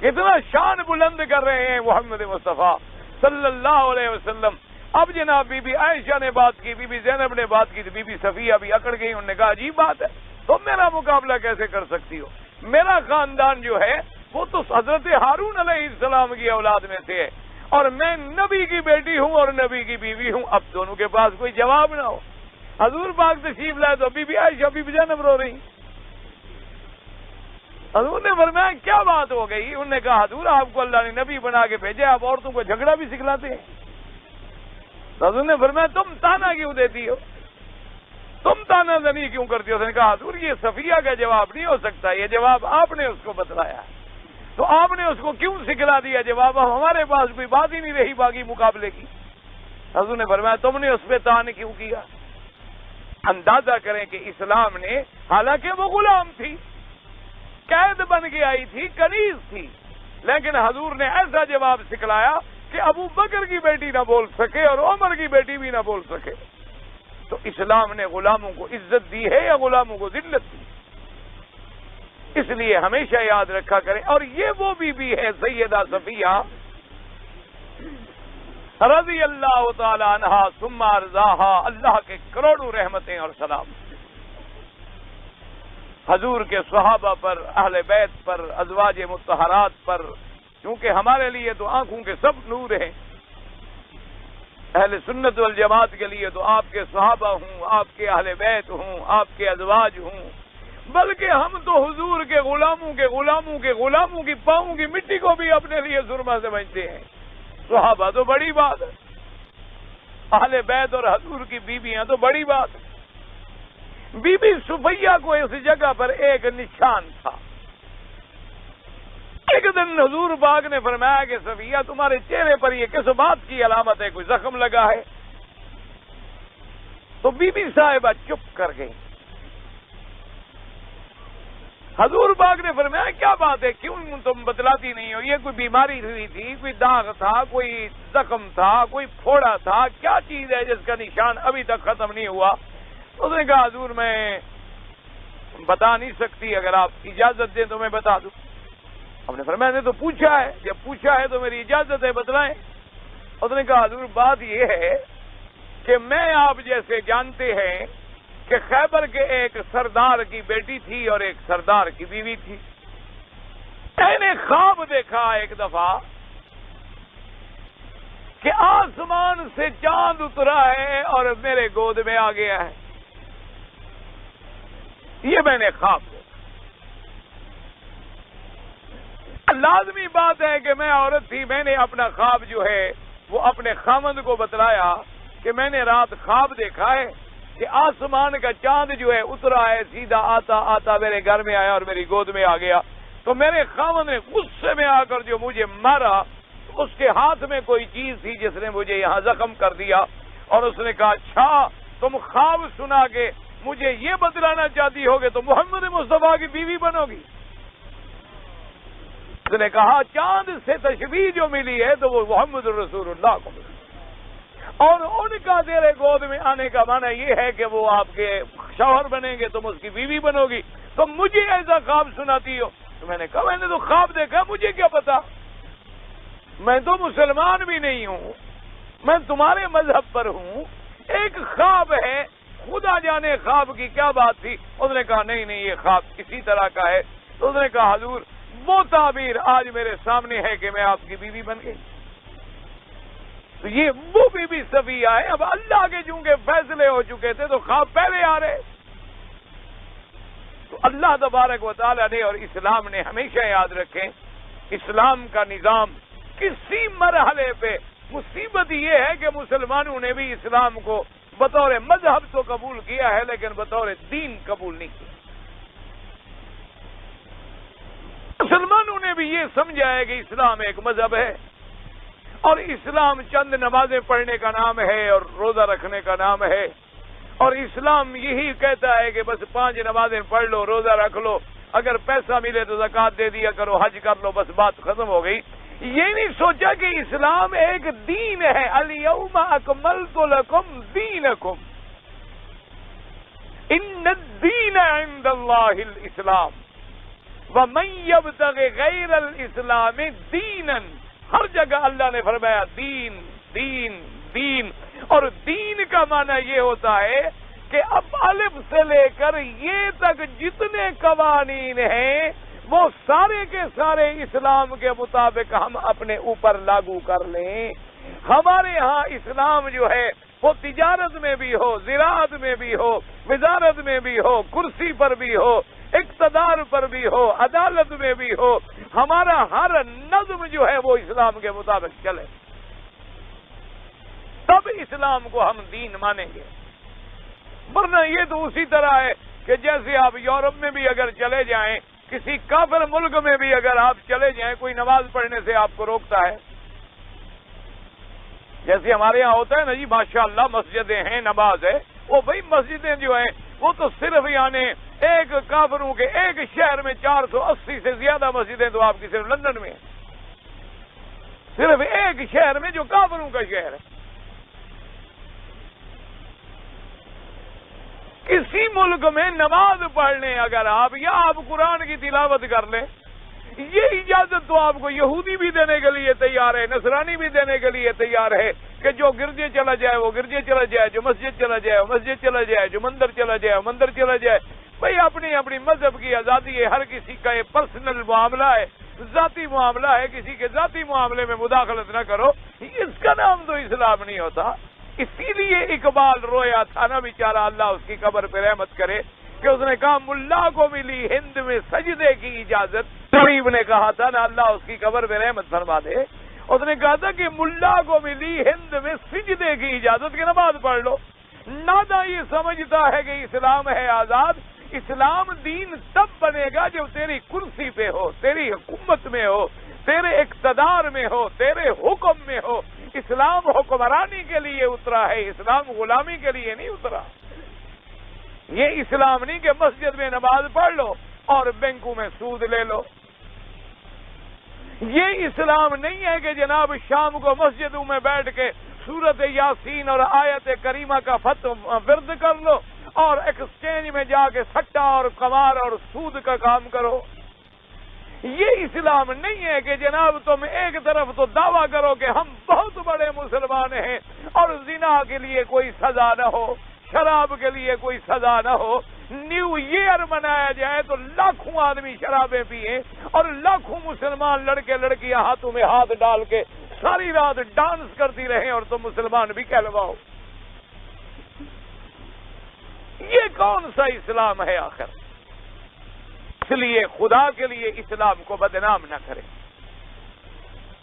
Speaker 1: کتنا شان بلند کر رہے ہیں محمد مصطفیٰ صلی اللہ علیہ وسلم، اب جناب بی بی عائشہ نے بات کی، بی بی زینب نے بات کی، تو بی بی صفیہ بھی اکڑ گئی. انہوں نے کہا عجیب بات ہے، تم میرا مقابلہ کیسے کر سکتی ہو؟ میرا خاندان جو ہے وہ تو حضرت ہارون علیہ السلام کی اولاد میں سے ہے، اور میں نبی کی بیٹی ہوں اور نبی کی بیوی ہوں. اب دونوں کے پاس کوئی جواب نہ ہو. حضور پاک تشریف لائے تو بی بی عائشہ بی بی زینب رو رہی. حضور نے فرمایا کیا بات ہو گئی؟ انہوں نے کہا حضور آپ کو اللہ نے نبی بنا کے بھیجا، آپ عورتوں کو جھگڑا بھی سکھلاتے ہیں. حضور نے فرمایا تم تانا کیوں دیتی ہو؟ تم تانا زنی کیوں کرتی ہو؟ اس نے کہا حضور یہ صفیہ کا جواب نہیں ہو سکتا، یہ جواب آپ نے اس کو بتلایا، تو آپ نے اس کو کیوں سکھلا دیا جواب؟ اب ہمارے پاس کوئی بات ہی نہیں رہی باقی مقابلے کی. حضور نے فرمایا تم نے اس پہ تان کیوں کیا؟ اندازہ کریں کہ اسلام نے، حالانکہ وہ غلام تھی، قید بن کے آئی تھی، کنیز تھی، لیکن حضور نے ایسا جواب سکھلایا کہ ابو بکر کی بیٹی نہ بول سکے اور عمر کی بیٹی بھی نہ بول سکے. تو اسلام نے غلاموں کو عزت دی ہے یا غلاموں کو ذلت دی؟ اس لیے ہمیشہ یاد رکھا کریں. اور یہ وہ بی ہے سیدہ صفیہ رضی اللہ تعالی عنہا ثم ارضاہا، اللہ کے کروڑوں رحمتیں اور سلام حضور کے صحابہ پر، اہل بیت پر، ازواج مطہرات پر، کیونکہ ہمارے لیے تو آنکھوں کے سب نور ہیں. اہل سنت والجماعت کے لیے تو آپ کے صحابہ ہوں، آپ کے اہل بیت ہوں، آپ کے ازواج ہوں، بلکہ ہم تو حضور کے غلاموں کے غلاموں کے غلاموں کی پاؤں کی مٹی کو بھی اپنے لیے سرما سمجھتے ہیں. صحابہ تو بڑی بات ہے، اہل بیت اور حضور کی بیویاں تو بڑی بات ہے. بی بی صفیہ کو اس جگہ پر ایک نشان تھا. ایک دن حضور پاک نے فرمایا کہ صفیہ تمہارے چہرے پر یہ کس بات کی علامت ہے؟ کوئی زخم لگا ہے؟ تو بی بی صاحبہ چپ کر گئی. حضور پاک نے فرمایا کیا بات ہے، کیوں تم بتلاتی نہیں ہو؟ یہ کوئی بیماری ہوئی تھی، کوئی داغ تھا، کوئی زخم تھا، کوئی پھوڑا تھا، کیا چیز ہے جس کا نشان ابھی تک ختم نہیں ہوا؟ اس نے کہا حضور میں بتا نہیں سکتی، اگر آپ اجازت دیں تو میں بتا دوں. ہم نے فرمایا میں نے تو پوچھا ہے، جب پوچھا ہے تو میری اجازت ہے، بتلائیں. اس نے کہا حضور بات یہ ہے کہ میں آپ جیسے جانتے ہیں کہ خیبر کے ایک سردار کی بیٹی تھی اور ایک سردار کی بیوی تھی. میں نے خواب دیکھا ایک دفعہ کہ آسمان سے چاند اترا ہے اور میرے گود میں آ گیا ہے. یہ میں نے خواب دیکھا. لازمی بات ہے کہ میں عورت تھی، میں نے اپنا خواب جو ہے وہ اپنے خامند کو بتلایا کہ میں نے رات خواب دیکھا ہے کہ آسمان کا چاند جو ہے اترا ہے، سیدھا آتا آتا میرے گھر میں آیا اور میری گود میں آ گیا. تو میرے خامند نے غصے میں آ کر جو مجھے مارا، اس کے ہاتھ میں کوئی چیز تھی جس نے مجھے یہاں زخم کر دیا. اور اس نے کہا اچھا تم خواب سنا کے مجھے یہ بتلانا چاہتی ہوگے تو محمد مصطفیٰ کی بیوی بنو گی. اس نے کہا چاند سے تشبیہ جو ملی ہے تو وہ محمد رسول اللہ کو ملی، اور ان کا تیرے گود میں آنے کا معنی یہ ہے کہ وہ آپ کے شوہر بنیں گے، تم اس کی بیوی بنو گی. تو مجھے ایسا خواب سناتی ہو؟ تو میں نے کہا میں نے تو خواب دیکھا، مجھے کیا پتا، میں تو مسلمان بھی نہیں ہوں، میں تمہارے مذہب پر ہوں. ایک خواب ہے، خدا جانے خواب کی کیا بات تھی. اس نے کہا نہیں نہیں یہ خواب کسی طرح کا ہے. تو اس نے کہا حضور وہ تعبیر آج میرے سامنے ہے کہ میں آپ کی بیوی بن گئی. تو یہ وہ بی بی صفیہ ہے. اب اللہ کے چونکہ فیصلے ہو چکے تھے تو خواب پہلے آ رہے. تو اللہ تبارک و تعالیٰ نے اور اسلام نے ہمیشہ یاد رکھیں، اسلام کا نظام کسی مرحلے پہ، مصیبت یہ ہے کہ مسلمانوں نے بھی اسلام کو بطور مذہب تو قبول کیا ہے لیکن بطور دین قبول نہیں کیا. مسلمانوں نے بھی یہ سمجھا ہے کہ اسلام ایک مذہب ہے اور اسلام چند نمازیں پڑھنے کا نام ہے اور روزہ رکھنے کا نام ہے، اور اسلام یہی کہتا ہے کہ بس 5 نمازیں پڑھ لو، روزہ رکھ لو، اگر پیسہ ملے تو زکوٰۃ دے دیا کرو، حج کر لو، بس بات ختم ہو گئی. یہ نہیں سوچا کہ اسلام ایک دین ہے. الیوم اکملت لکم دینکم ان الدین عند اللہ الاسلام ومن یبتغ غیر الاسلام دینا. ہر جگہ اللہ نے فرمایا دین دین الدین، اور دین کا معنی یہ ہوتا ہے کہ اب الف سے لے کر یہ تک جتنے قوانین ہیں وہ سارے کے سارے اسلام کے مطابق ہم اپنے اوپر لاگو کر لیں۔ ہمارے ہاں اسلام جو ہے وہ تجارت میں بھی ہو، زراعت میں بھی ہو، وزارت میں بھی ہو، کرسی پر بھی ہو، اقتدار پر بھی ہو، عدالت میں بھی ہو، ہمارا ہر نظم جو ہے وہ اسلام کے مطابق چلے، تب اسلام کو ہم دین مانیں گے۔ ورنہ یہ تو اسی طرح ہے کہ جیسے آپ یورپ میں بھی اگر چلے جائیں، کسی کافر ملک میں بھی اگر آپ چلے جائیں، کوئی نماز پڑھنے سے آپ کو روکتا ہے؟ جیسے ہمارے یہاں ہوتا ہے نا جی، ماشاءاللہ مسجدیں ہیں، نماز ہے، وہ بھائی مسجدیں جو ہیں وہ تو صرف یعنی ایک کافروں کے ایک شہر میں 480 سے زیادہ مسجدیں تو آپ کی صرف لندن میں ہیں، صرف ایک شہر میں جو کافروں کا شہر ہے۔ کسی ملک میں نماز پڑھ لیں اگر آپ، یا آپ قرآن کی تلاوت کر لیں، یہ اجازت تو آپ کو یہودی بھی دینے کے لیے تیار ہے، نصرانی بھی دینے کے لیے تیار ہے کہ جو گرجے چلا جائے وہ گرجے چلا جائے، جو مسجد چلا جائے وہ مسجد چلا جائے، جو مندر چلا جائے وہ مندر چلا جائے۔ بھائی اپنی اپنی مذہب کی آزادی ہے، ہر کسی کا یہ پرسنل معاملہ ہے، ذاتی معاملہ ہے، کسی کے ذاتی معاملے میں مداخلت نہ کرو، اس کا نام تو اسلام نہیں ہوتا۔ اسی لیے اقبال رویا تھا نا بیچارہ، اللہ اس کی قبر پہ رحمت کرے، کہ اس نے کہا ملا کو ملی ہند میں سجدے کی اجازت۔ غریب نے کہا تھا نا اللہ اس کی قبر پہ رحمت فرما دے، اس نے کہا تھا کہ ملا کو ملی ہند میں سجدے کی اجازت، کی نماز پڑھ لو۔ نادا یہ سمجھتا ہے کہ اسلام ہے آزاد، اسلام دین تب بنے گا جب تیری کرسی پہ ہو، تیری حکومت میں ہو، تیرے اقتدار میں ہو، تیرے حکم میں ہو۔ اسلام حکمرانی کے لیے اترا ہے، اسلام غلامی کے لیے نہیں اترا۔ یہ اسلام نہیں کہ مسجد میں نماز پڑھ لو اور بینکوں میں سود لے لو۔ یہ اسلام نہیں ہے کہ جناب شام کو مسجدوں میں بیٹھ کے سورت یاسین اور آیت کریمہ کا ورد کر لو اور ایکسچینج میں جا کے سٹا اور قمار اور سود کا کام کرو۔ یہ اسلام نہیں ہے کہ جناب تم ایک طرف تو دعویٰ کرو کہ ہم بہت بڑے مسلمان ہیں اور زنا کے لیے کوئی سزا نہ ہو، شراب کے لیے کوئی سزا نہ ہو، نیو ایئر منایا جائے تو لاکھوں آدمی شرابیں پیئیں اور لاکھوں مسلمان لڑکے لڑکیاں ہاتھوں میں ہاتھ ڈال کے ساری رات ڈانس کرتی رہیں اور تم مسلمان بھی کہلواؤ۔ یہ کون سا اسلام ہے آخر؟ اس لیے خدا کے لیے اسلام کو بدنام نہ کرے،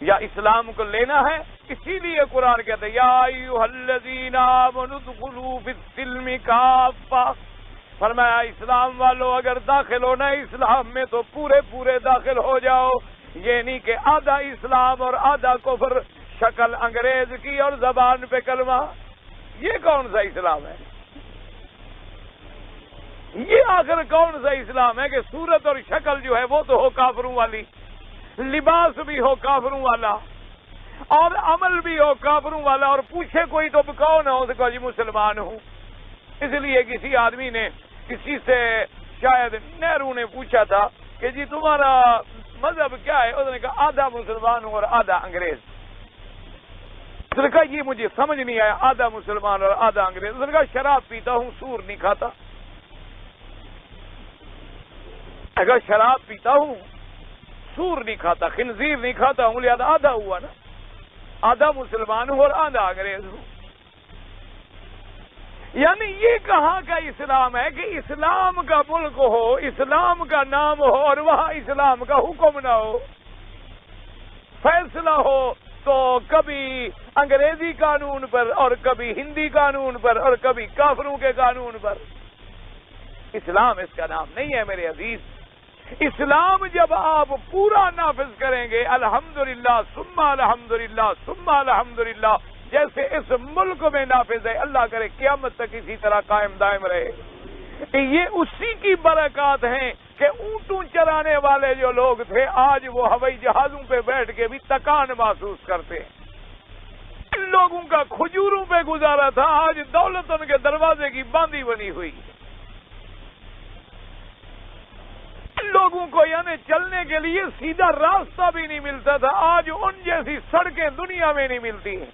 Speaker 1: یا اسلام کو لینا ہے، اسی لیے قرآن کہتے ہیں یا ایھا الذین آمنوا ادخلوا فی السلم کافہ، فرمایا اسلام والو اگر داخل ہونا ہے اسلام میں تو پورے پورے داخل ہو جاؤ۔ یہ نہیں کہ آدھا اسلام اور آدھا کفر، شکل انگریز کی اور زبان پہ کلمہ۔ یہ کون سا اسلام ہے؟ یہ آخر کون سا اسلام ہے کہ صورت اور شکل جو ہے وہ تو ہو کافروں والی، لباس بھی ہو کافروں والا اور عمل بھی ہو کافروں والا، اور پوچھے کوئی تو کون ہو، کہا جی مسلمان ہوں۔ اس لیے کسی آدمی نے کسی سے، شاید نہرو نے پوچھا تھا کہ جی تمہارا مذہب کیا ہے؟ اس نے کہا آدھا مسلمان ہوں اور آدھا انگریز۔ اس نے کہا یہ مجھے سمجھ نہیں آیا، آدھا مسلمان اور آدھا انگریز۔ اس نے کہا شراب پیتا ہوں، سور نہیں کھاتا۔ اگر شراب پیتا ہوں، سور نہیں کھاتا، خنزیر نہیں کھاتا ہوں، لہذا آدھا ہوا نا، آدھا مسلمان ہوں اور آدھا انگریز ہوں۔ یعنی یہ کہاں کا اسلام ہے کہ اسلام کا ملک ہو، اسلام کا نام ہو اور وہاں اسلام کا حکم نہ ہو، فیصلہ ہو تو کبھی انگریزی قانون پر اور کبھی ہندی قانون پر اور کبھی کافروں کے قانون پر۔ اسلام اس کا نام نہیں ہے میرے عزیز۔ اسلام جب آپ پورا نافذ کریں گے، الحمدللہ ثم الحمدللہ ثم الحمدللہ، جیسے اس ملک میں نافذ ہے، اللہ کرے قیامت تک اسی طرح قائم دائم رہے۔ یہ اسی کی برکات ہیں کہ اونٹوں چرانے والے جو لوگ تھے آج وہ ہوائی جہازوں پہ بیٹھ کے بھی تکان محسوس کرتے ہیں۔ ان لوگوں کا کھجوروں پہ گزارا تھا، آج دولت ان کے دروازے کی باندھی بنی ہوئی۔ لوگوں کو یعنی چلنے کے لیے سیدھا راستہ بھی نہیں ملتا تھا، آج ان جیسی سڑکیں دنیا میں نہیں ملتی ہیں۔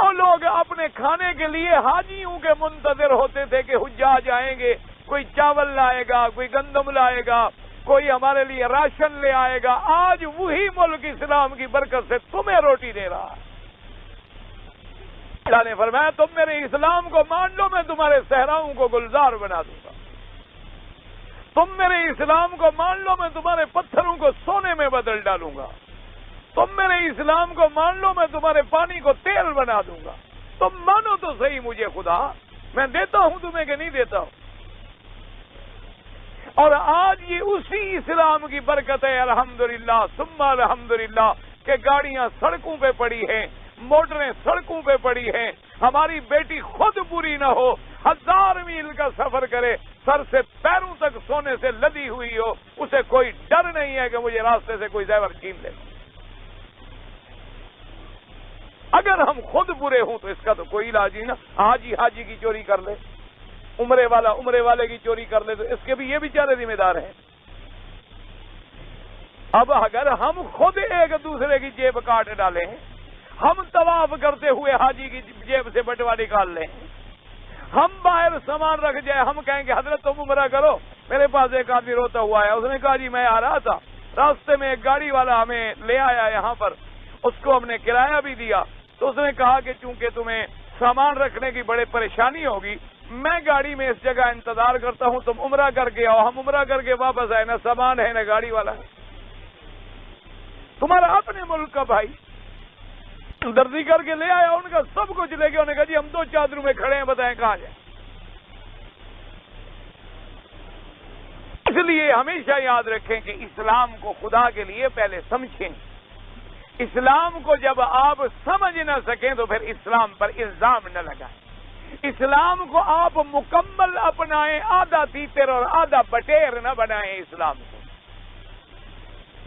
Speaker 1: وہ لوگ اپنے کھانے کے لیے حاجیوں کے منتظر ہوتے تھے کہ حجاج آئیں گے، کوئی چاول لائے گا، کوئی گندم لائے گا، کوئی ہمارے لیے راشن لے آئے گا۔ آج وہی ملک اسلام کی برکت سے تمہیں روٹی دے رہا ہے۔ اللہ نے فرمایا تم میرے اسلام کو مان لو، میں تمہارے صحراؤں کو گلزار بنا دوں گا۔ تم میرے اسلام کو مان لو، میں تمہارے پتھروں کو سونے میں بدل ڈالوں گا۔ تم میرے اسلام کو مان لو، میں تمہارے پانی کو تیل بنا دوں گا۔ تم مانو تو صحیح مجھے خدا، میں دیتا ہوں تمہیں کہ نہیں دیتا ہوں۔ اور آج یہ اسی اسلام کی برکت ہے، الحمدللہ ثم الحمدللہ، کہ گاڑیاں سڑکوں پہ پڑی ہیں، موٹریں سڑکوں پہ پڑی ہیں۔ ہماری بیٹی خود بری نہ ہو، 1000 میل کا سفر کرے، سر سے پیروں تک سونے سے لدی ہوئی ہو، اسے کوئی ڈر نہیں ہے کہ مجھے راستے سے کوئی زیور چھین لے۔ اگر ہم خود برے ہوں تو اس کا تو کوئی علاج نہیں نا۔ حاجی کی چوری کر لے، عمرے والے کی چوری کر لے، تو اس کے بھی یہ بیچارے ذمہ دار ہیں۔ اب اگر ہم خود ایک دوسرے کی جیب کاٹ ڈالیں، ہم طواف کرتے ہوئے حاجی کی جیب سے بٹوا نکال لیں، ہم باہر سامان رکھ جائے، ہم کہیں کہ حضرت تم عمرہ کرو۔ میرے پاس ایک آدمی روتا ہوا ہے، اس نے کہا جی میں آ رہا تھا، راستے میں ایک گاڑی والا ہمیں لے آیا یہاں پر، اس کو ہم نے کرایہ بھی دیا، تو اس نے کہا کہ چونکہ تمہیں سامان رکھنے کی بڑے پریشانی ہوگی، میں گاڑی میں اس جگہ انتظار کرتا ہوں، تم عمرہ کر کے آؤ۔ ہم عمرہ کر کے واپس آئے، نہ سامان ہے نہ گاڑی والا ہے۔ تمہارا اپنے ملک کا بھائی دردی کر کے لے آیا، ان کا سب کچھ لے کے انہوں نے کہا جی ہم 2 چادروں میں کھڑے ہیں، بتائیں کہاں جائیں۔ اس لیے ہمیشہ یاد رکھیں کہ اسلام کو خدا کے لیے پہلے سمجھیں۔ اسلام کو جب آپ سمجھ نہ سکیں تو پھر اسلام پر الزام نہ لگائیں۔ اسلام کو آپ مکمل اپنائیں، آدھا تیتر اور آدھا بٹیر نہ بنائیں اسلام کو۔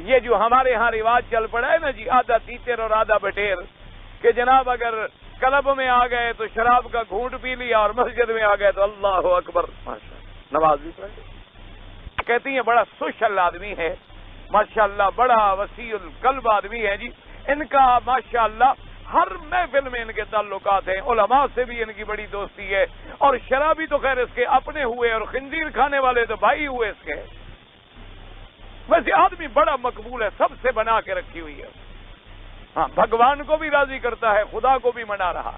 Speaker 1: یہ جو ہمارے ہاں رواج چل پڑا ہے نا جی، آدھا تیتر اور آدھا بٹیر، کہ جناب اگر کلب میں آ گئے تو شراب کا گھونٹ پی لیا اور مسجد میں آ گئے تو اللہ اکبر نماز بھی پڑھ۔ کہتی ہیں بڑا سوشل آدمی ہے ماشاءاللہ، بڑا وسیع القلب آدمی ہے جی، ان کا ماشاءاللہ ہر محفل میں ان کے تعلقات ہیں، علماء سے بھی ان کی بڑی دوستی ہے، اور شرابی تو خیر اس کے اپنے ہوئے اور خنزیر کھانے والے تو بھائی ہوئے اس کے۔ ویسے آدمی بڑا مقبول ہے، سب سے بنا کے رکھی ہوئی ہے، ہاں بھگوان کو بھی راضی کرتا ہے، خدا کو بھی منا رہا۔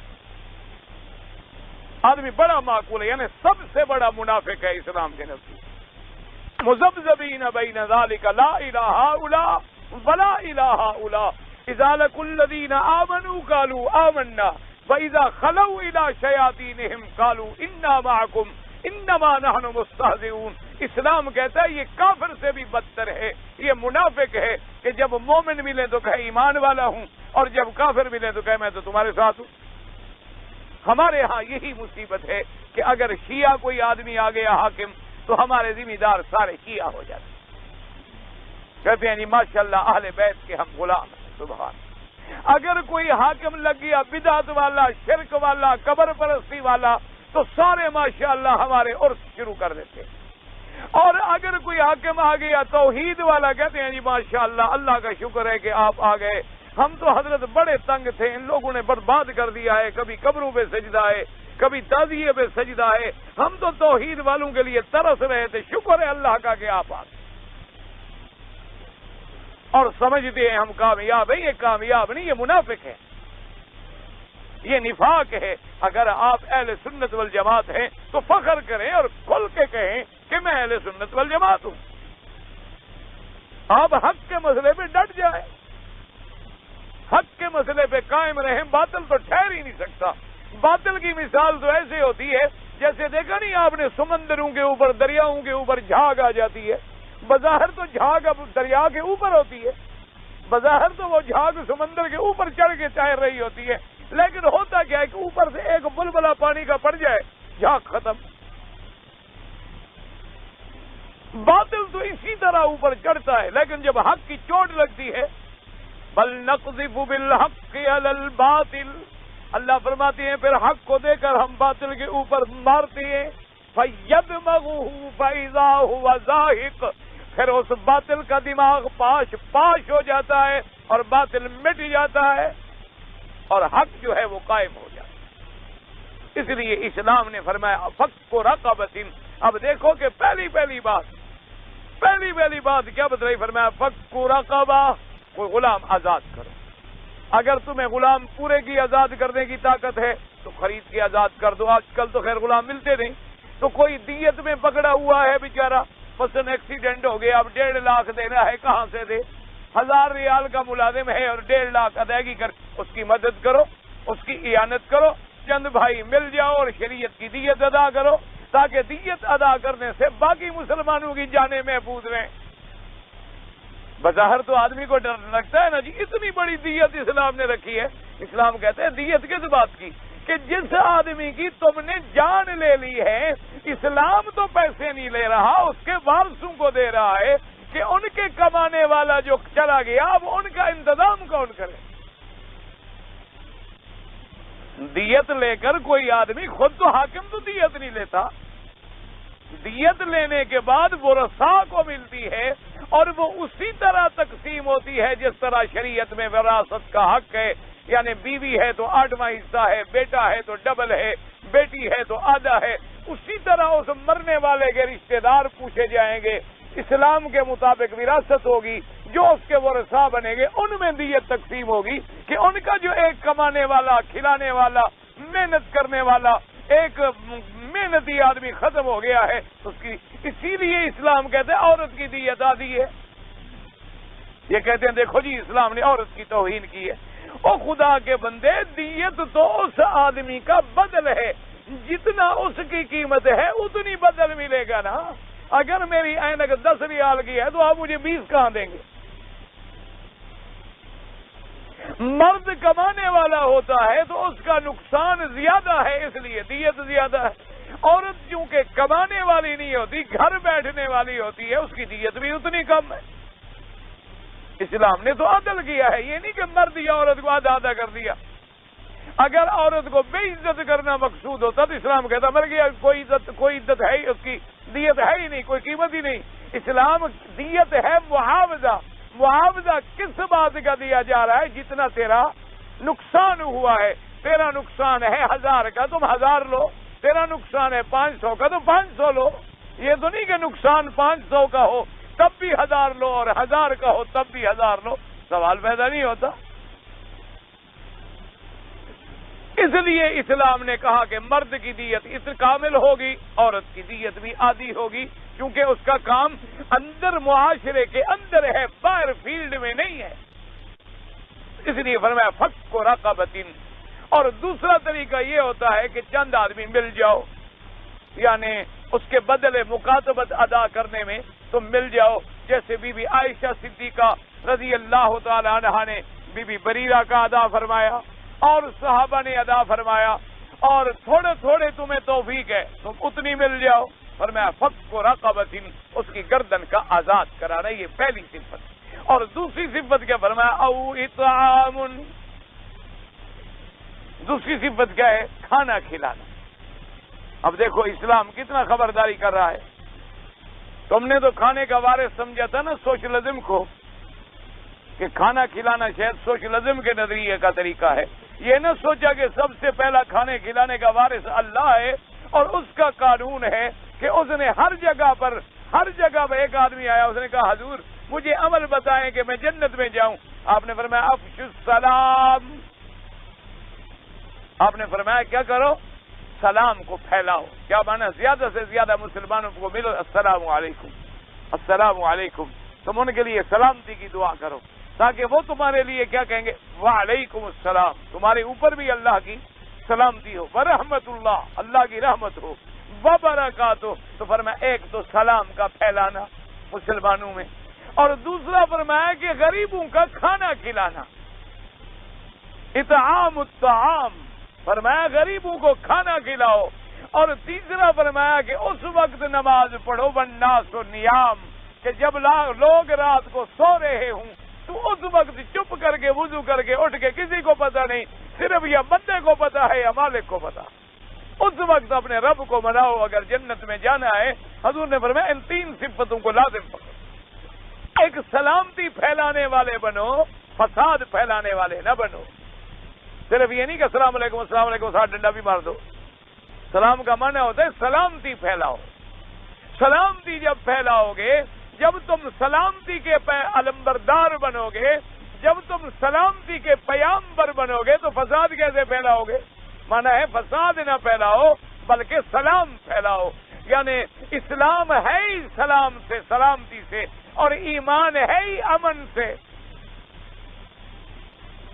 Speaker 1: آدمی بڑا معقول ہے، یعنی سب سے بڑا منافق ہے اسلام کے نزدیک۔ مذبذبین بین ذلک لا الہ الا ولا الہ الا اذا لقوا الذین آمنوا قالوا آمنا واذا خلوا الى شیاطینہم قالوا انا معکم انما نحن مستہزئون۔ اسلام کہتا ہے یہ کافر سے بھی بدتر ہے، یہ منافق ہے کہ جب مومن ملے تو کہے ایمان والا ہوں، اور جب کافر ملے تو کہے میں تو تمہارے ساتھ ہوں۔ ہمارے ہاں یہی مصیبت ہے کہ اگر شیعہ کوئی آدمی آ گیا حاکم تو ہمارے ذمہ دار سارے شیعہ ہو جاتے، کہتے ہیں جی ماشاءاللہ اہل بیت کے ہم غلام ہیں، سبحان۔ اگر کوئی حاکم لگ گیا بدعت والا، شرک والا، قبر پرستی والا، تو سارے ماشاءاللہ ہمارے عرس شروع کر دیتے۔ اور اگر کوئی حاکم آ گیا توحید والا، کہتے ہیں جی ماشاءاللہ اللہ کا شکر ہے کہ آپ آ گئے، ہم تو حضرت بڑے تنگ تھے، ان لوگوں نے برباد کر دیا ہے، کبھی قبروں پہ سجدہ ہے، کبھی تعزیے پہ سجدہ ہے، ہم تو توحید والوں کے لیے ترس رہے تھے، شکر ہے اللہ کا کہ آپ آ گئے۔ اور سمجھتے ہیں ہم کامیاب ہیں، یہ کامیاب نہیں، یہ منافق ہے، یہ نفاق ہے۔ اگر آپ اہل سنت والجماعت ہیں تو فخر کریں اور کھل کے کہیں کہ میں اہل سنت والجماعت ہوں۔ آپ حق کے مسئلے پہ ڈٹ جائیں، حق کے مسئلے پہ قائم رہیں، باطل تو ٹھہر ہی نہیں سکتا۔ باطل کی مثال تو ایسے ہوتی ہے جیسے دیکھا نہیں آپ نے سمندروں کے اوپر، دریاؤں کے اوپر جھاگ آ جاتی ہے، بظاہر تو جھاگ اب دریا کے اوپر ہوتی ہے، بظاہر تو وہ جھاگ سمندر کے اوپر چڑھ کے تیر رہی ہوتی ہے، لیکن ہوتا کیا ہے کہ اوپر سے ایک بلبلہ پانی کا پڑ جائے، جھاگ ختم۔ باطل تو اسی طرح اوپر چڑھتا ہے، لیکن جب حق کی چوٹ لگتی ہے، بل نقذف بالحق علی الباطل، اللہ فرماتے ہیں پھر حق کو دے کر ہم باطل کے اوپر مارتے ہیں، فَيَدْمَغُهُ فَإِذَا هُوَ زَاهِقٌ، پھر اس باطل کا دماغ پاش ہو جاتا ہے اور باطل مٹ جاتا ہے۔ اور حق جو ہے وہ قائم ہو جائے۔ اس لیے اسلام نے فرمایا فک رقبۃ۔ اب دیکھو کہ پہلی بات کیا بتائی؟ فرمایا فک رقبہ، کوئی غلام آزاد کرو۔ اگر تمہیں غلام پورے کی آزاد کرنے کی طاقت ہے تو خرید کے آزاد کر دو۔ آج کل تو خیر غلام ملتے نہیں، تو کوئی دیت میں پکڑا ہوا ہے بیچارہ، مثلا ایکسیڈنٹ ہو گیا، اب 1.5 لاکھ دینا ہے، کہاں سے دے؟ 1000 ریال کا ملازم ہے اور 1.5 لاکھ ادائیگی کر، اس کی مدد کرو، اس کی اعانت کرو، چند بھائی مل جاؤ اور شریعت کی دیت ادا کرو، تاکہ دیت ادا کرنے سے باقی مسلمانوں کی جانیں محفوظ رہیں۔ بظاہر تو آدمی کو ڈر لگتا ہے نا جی، اتنی بڑی دیت اسلام نے رکھی ہے۔ اسلام کہتے ہیں دیت کس بات کی؟ کہ جس آدمی کی تم نے جان لے لی ہے، اسلام تو پیسے نہیں لے رہا، اس کے وارثوں کو دے رہا ہے کہ ان کے کمانے والا جو چلا گیا اب ان کا انتظام کون کرے؟ دیت لے کر کوئی آدمی خود تو حاکم تو دیت نہیں لیتا، دیت لینے کے بعد ورثاء کو ملتی ہے اور وہ اسی طرح تقسیم ہوتی ہے جس طرح شریعت میں وراثت کا حق ہے، یعنی بیوی ہے تو 8واں حصہ ہے، بیٹا ہے تو ڈبل ہے، بیٹی ہے تو آدھا ہے، اسی طرح اس مرنے والے کے رشتہ دار پوچھے جائیں گے، اسلام کے مطابق وراثت ہوگی، جو اس کے ورثاء بنے گے ان میں دیت تقسیم ہوگی کہ ان کا جو ایک کمانے والا، کھلانے والا، محنت کرنے والا، ایک محنتی آدمی ختم ہو گیا ہے اس کی، اسی لیے اسلام کہتے ہیں عورت کی دیت آدھی ہے۔ یہ کہتے ہیں دیکھو جی اسلام نے عورت کی توہین کی ہے۔ او خدا کے بندے، دیت تو اس آدمی کا بدل ہے، جتنا اس کی قیمت ہے اتنی بدل ملے گا نا۔ اگر میری اینک 10 ریال کی ہے تو آپ مجھے 20 کہاں دیں گے؟ مرد کمانے والا ہوتا ہے تو اس کا نقصان زیادہ ہے، اس لیے دیت زیادہ ہے۔ عورت چونکہ کمانے والی نہیں ہوتی، گھر بیٹھنے والی ہوتی ہے، اس کی دیت بھی اتنی کم ہے۔ اسلام نے تو عدل کیا ہے، یہ نہیں کہ مرد یا عورت کو آدھا آدھا کر دیا۔ اگر عورت کو بے عزت کرنا مقصود ہوتا تو اسلام کہتا مر گیا، کوئی عزت ہے ہی، اس کی دیت ہے ہی نہیں، کوئی قیمت ہی نہیں۔ اسلام دیت ہے معاوضہ۔ معاوضہ کس بات کا دیا جا رہا ہے؟ جتنا تیرا نقصان ہوا ہے، تیرا نقصان ہے 1000 کا، تم 1000 لو، تیرا نقصان ہے 500 کا تو 500 لو۔ یہ تو نہیں کہ نقصان 500 کا ہو تب بھی 1000 لو اور 1000 کا ہو تب بھی 1000 لو، سوال پیدا نہیں ہوتا۔ اس لیے اسلام نے کہا کہ مرد کی دیت اس کامل ہوگی، عورت کی دیت بھی آدھی ہوگی، کیونکہ اس کا کام اندر معاشرے کے اندر ہے، باہر فیلڈ میں نہیں ہے۔ اس لیے فرمایا فک رقبۃ۔ اور دوسرا طریقہ یہ ہوتا ہے کہ چند آدمی مل جاؤ، یعنی اس کے بدلے مکاتبت ادا کرنے میں تم مل جاؤ، جیسے بی بی عائشہ صدیقہ رضی اللہ تعالی عنہا نے بی بی بریرہ کا ادا فرمایا اور صحابہ نے ادا فرمایا، اور تھوڑے تھوڑے تمہیں توفیق ہے تم اتنی مل جاؤ۔ فرمایا فک رقبۃ، اس کی گردن کا آزاد کرانا، یہ پہلی صفت۔ اور دوسری صفت کیا فرمایا؟ او اطعام، دوسری صفت کیا ہے؟ کھانا کھلانا۔ اب دیکھو اسلام کتنا خبرداری کر رہا ہے۔ تم نے تو کھانے کا وارث سمجھا تھا نا سوشلزم کو، کہ کھانا کھلانا شاید سوشلزم کے نظریے کا طریقہ ہے۔ یہ نہ سوچا کہ سب سے پہلا کھانے کھلانے کا وارث اللہ ہے اور اس کا قانون ہے کہ اس نے ہر جگہ پر ایک آدمی آیا، اس نے کہا حضور مجھے عمل بتائیں کہ میں جنت میں جاؤں۔ آپ نے فرمایا افشوا السلام، آپ نے فرمایا کیا کرو؟ سلام کو پھیلاؤ۔ کیا مانا؟ زیادہ سے زیادہ مسلمانوں کو ملو، السلام علیکم، السلام علیکم، تم ان کے لیے سلامتی کی دعا کرو، تاکہ وہ تمہارے لیے کیا کہیں گے؟ وعلیکم السلام، تمہارے اوپر بھی اللہ کی سلامتی ہو، ورحمت اللہ، اللہ کی رحمت ہو، وبرکاتہ۔ تو فرمایا ایک تو سلام کا پھیلانا مسلمانوں میں، اور دوسرا فرمایا کہ غریبوں کا کھانا کھلانا، اطعام الطعام، فرمایا غریبوں کو کھانا کھلاؤ، اور تیسرا فرمایا کہ اس وقت نماز پڑھو والناس نیام، کہ جب لوگ رات کو سو رہے ہوں تو اس وقت چپ کر کے وضو کر کے اٹھ کے، کسی کو پتہ نہیں، صرف یا بندے کو پتہ ہے یا مالک کو پتہ، اس وقت اپنے رب کو مناؤ اگر جنت میں جانا ہے۔ حضور نے فرمایا ان 3 صفتوں کو لازم پکڑو، ایک سلامتی پھیلانے والے بنو، فساد پھیلانے والے نہ بنو۔ صرف یہ نہیں کہ السلام علیکم ساتھ ڈنڈا بھی مار دو. سلام کا معنی ہوتا ہے سلامتی پھیلاؤ. سلامتی جب پھیلاؤ گے، جب تم سلامتی کے علمبردار بنو گے، جب تم سلامتی کے پیامبر بنو گے تو فساد کیسے پھیلاؤ گے؟ مانا ہے فساد نہ پھیلاؤ بلکہ سلام پھیلاؤ. یعنی اسلام ہے ہی سلام سے، سلامتی سے، اور ایمان ہے ہی امن سے.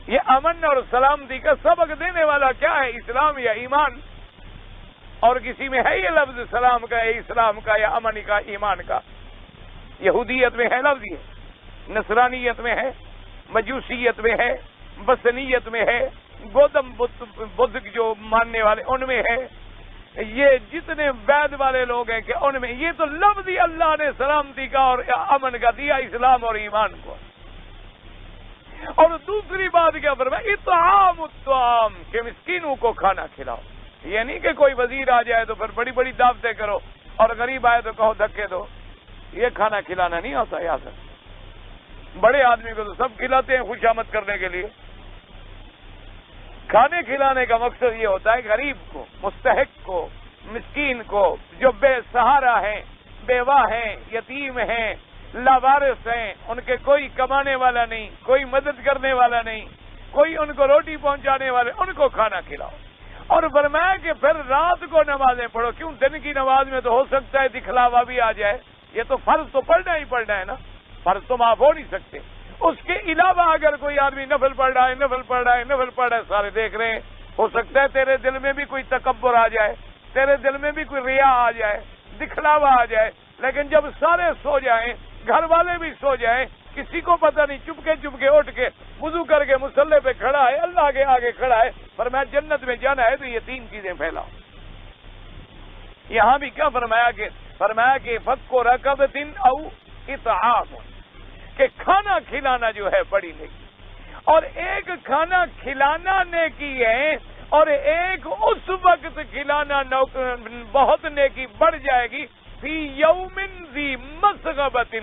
Speaker 1: یہ امن اور سلامتی کا سبق دینے والا کیا ہے؟ اسلام یا ایمان؟ اور کسی میں ہے یہ لفظ سلام کا، یا اسلام کا، یا امن کا، ایمان کا؟ یہودیت میں ہے لفظ یہ، نصرانیت میں ہے، مجوسیت میں ہے، بسنیت میں ہے، گوتم بدھ جو ماننے والے ان میں ہے، یہ جتنے وید والے لوگ ہیں کہ ان میں یہ تو لفظ ہی اللہ نے سلامتی کا اور امن کا دیا اسلام اور ایمان کو. اور دوسری بات کیا فرمایا؟ اطعام الطعام، کہ مسکینوں کو کھانا کھلاؤ. یہ نہیں کہ کوئی وزیر آ جائے تو پھر بڑی بڑی دعوتیں کرو اور غریب آئے تو کہو دھکے دو. یہ کھانا کھلانا نہیں ہوتا. یاد رکھ، بڑے آدمی کو تو سب کھلاتے ہیں خوشامد کرنے کے لیے. کھانے کھلانے کا مقصد یہ ہوتا ہے غریب کو، مستحق کو، مسکین کو، جو بے سہارا ہیں، بیوہ ہیں، یتیم ہیں، لاوارث ہیں، ان کے کوئی کمانے والا نہیں، کوئی مدد کرنے والا نہیں، کوئی ان کو روٹی پہنچانے والے، ان کو کھانا کھلاؤ. اور فرمایا کہ پھر رات کو نمازیں پڑھو. کیوں؟ دن کی نماز میں تو ہو سکتا ہے دکھلاوا بھی آ جائے. یہ تو فرض تو پڑھنا ہی پڑھنا ہے نا، فرض تو معاف ہو نہیں سکتے. اس کے علاوہ اگر کوئی آدمی نفل پڑھ رہا ہے، سارے دیکھ رہے ہیں، ہو سکتا ہے تیرے دل میں بھی کوئی تکبر آ جائے، تیرے دل میں بھی کوئی ریا آ جائے، دکھلاوا آ جائے. لیکن جب سارے سو جائیں، گھر والے بھی سو جائیں، کسی کو پتہ نہیں، چپ کے اٹھ کے وضو کر کے مصلے پہ کھڑا ہے، اللہ کے آگے کھڑا ہے، فرمایا جنت میں جانا ہے تو یہ تین چیزیں پھیلاؤ. یہاں بھی کیا فرمایا کہ فکو رقبۃ او اطعام، کہ کھانا کھلانا جو ہے بڑی نیکی. اور ایک کھانا کھلانا نیکی ہے، اور ایک اس وقت کھلانا بہت نیکی بڑھ جائے گی. فی یوم ذی مسغبۃ،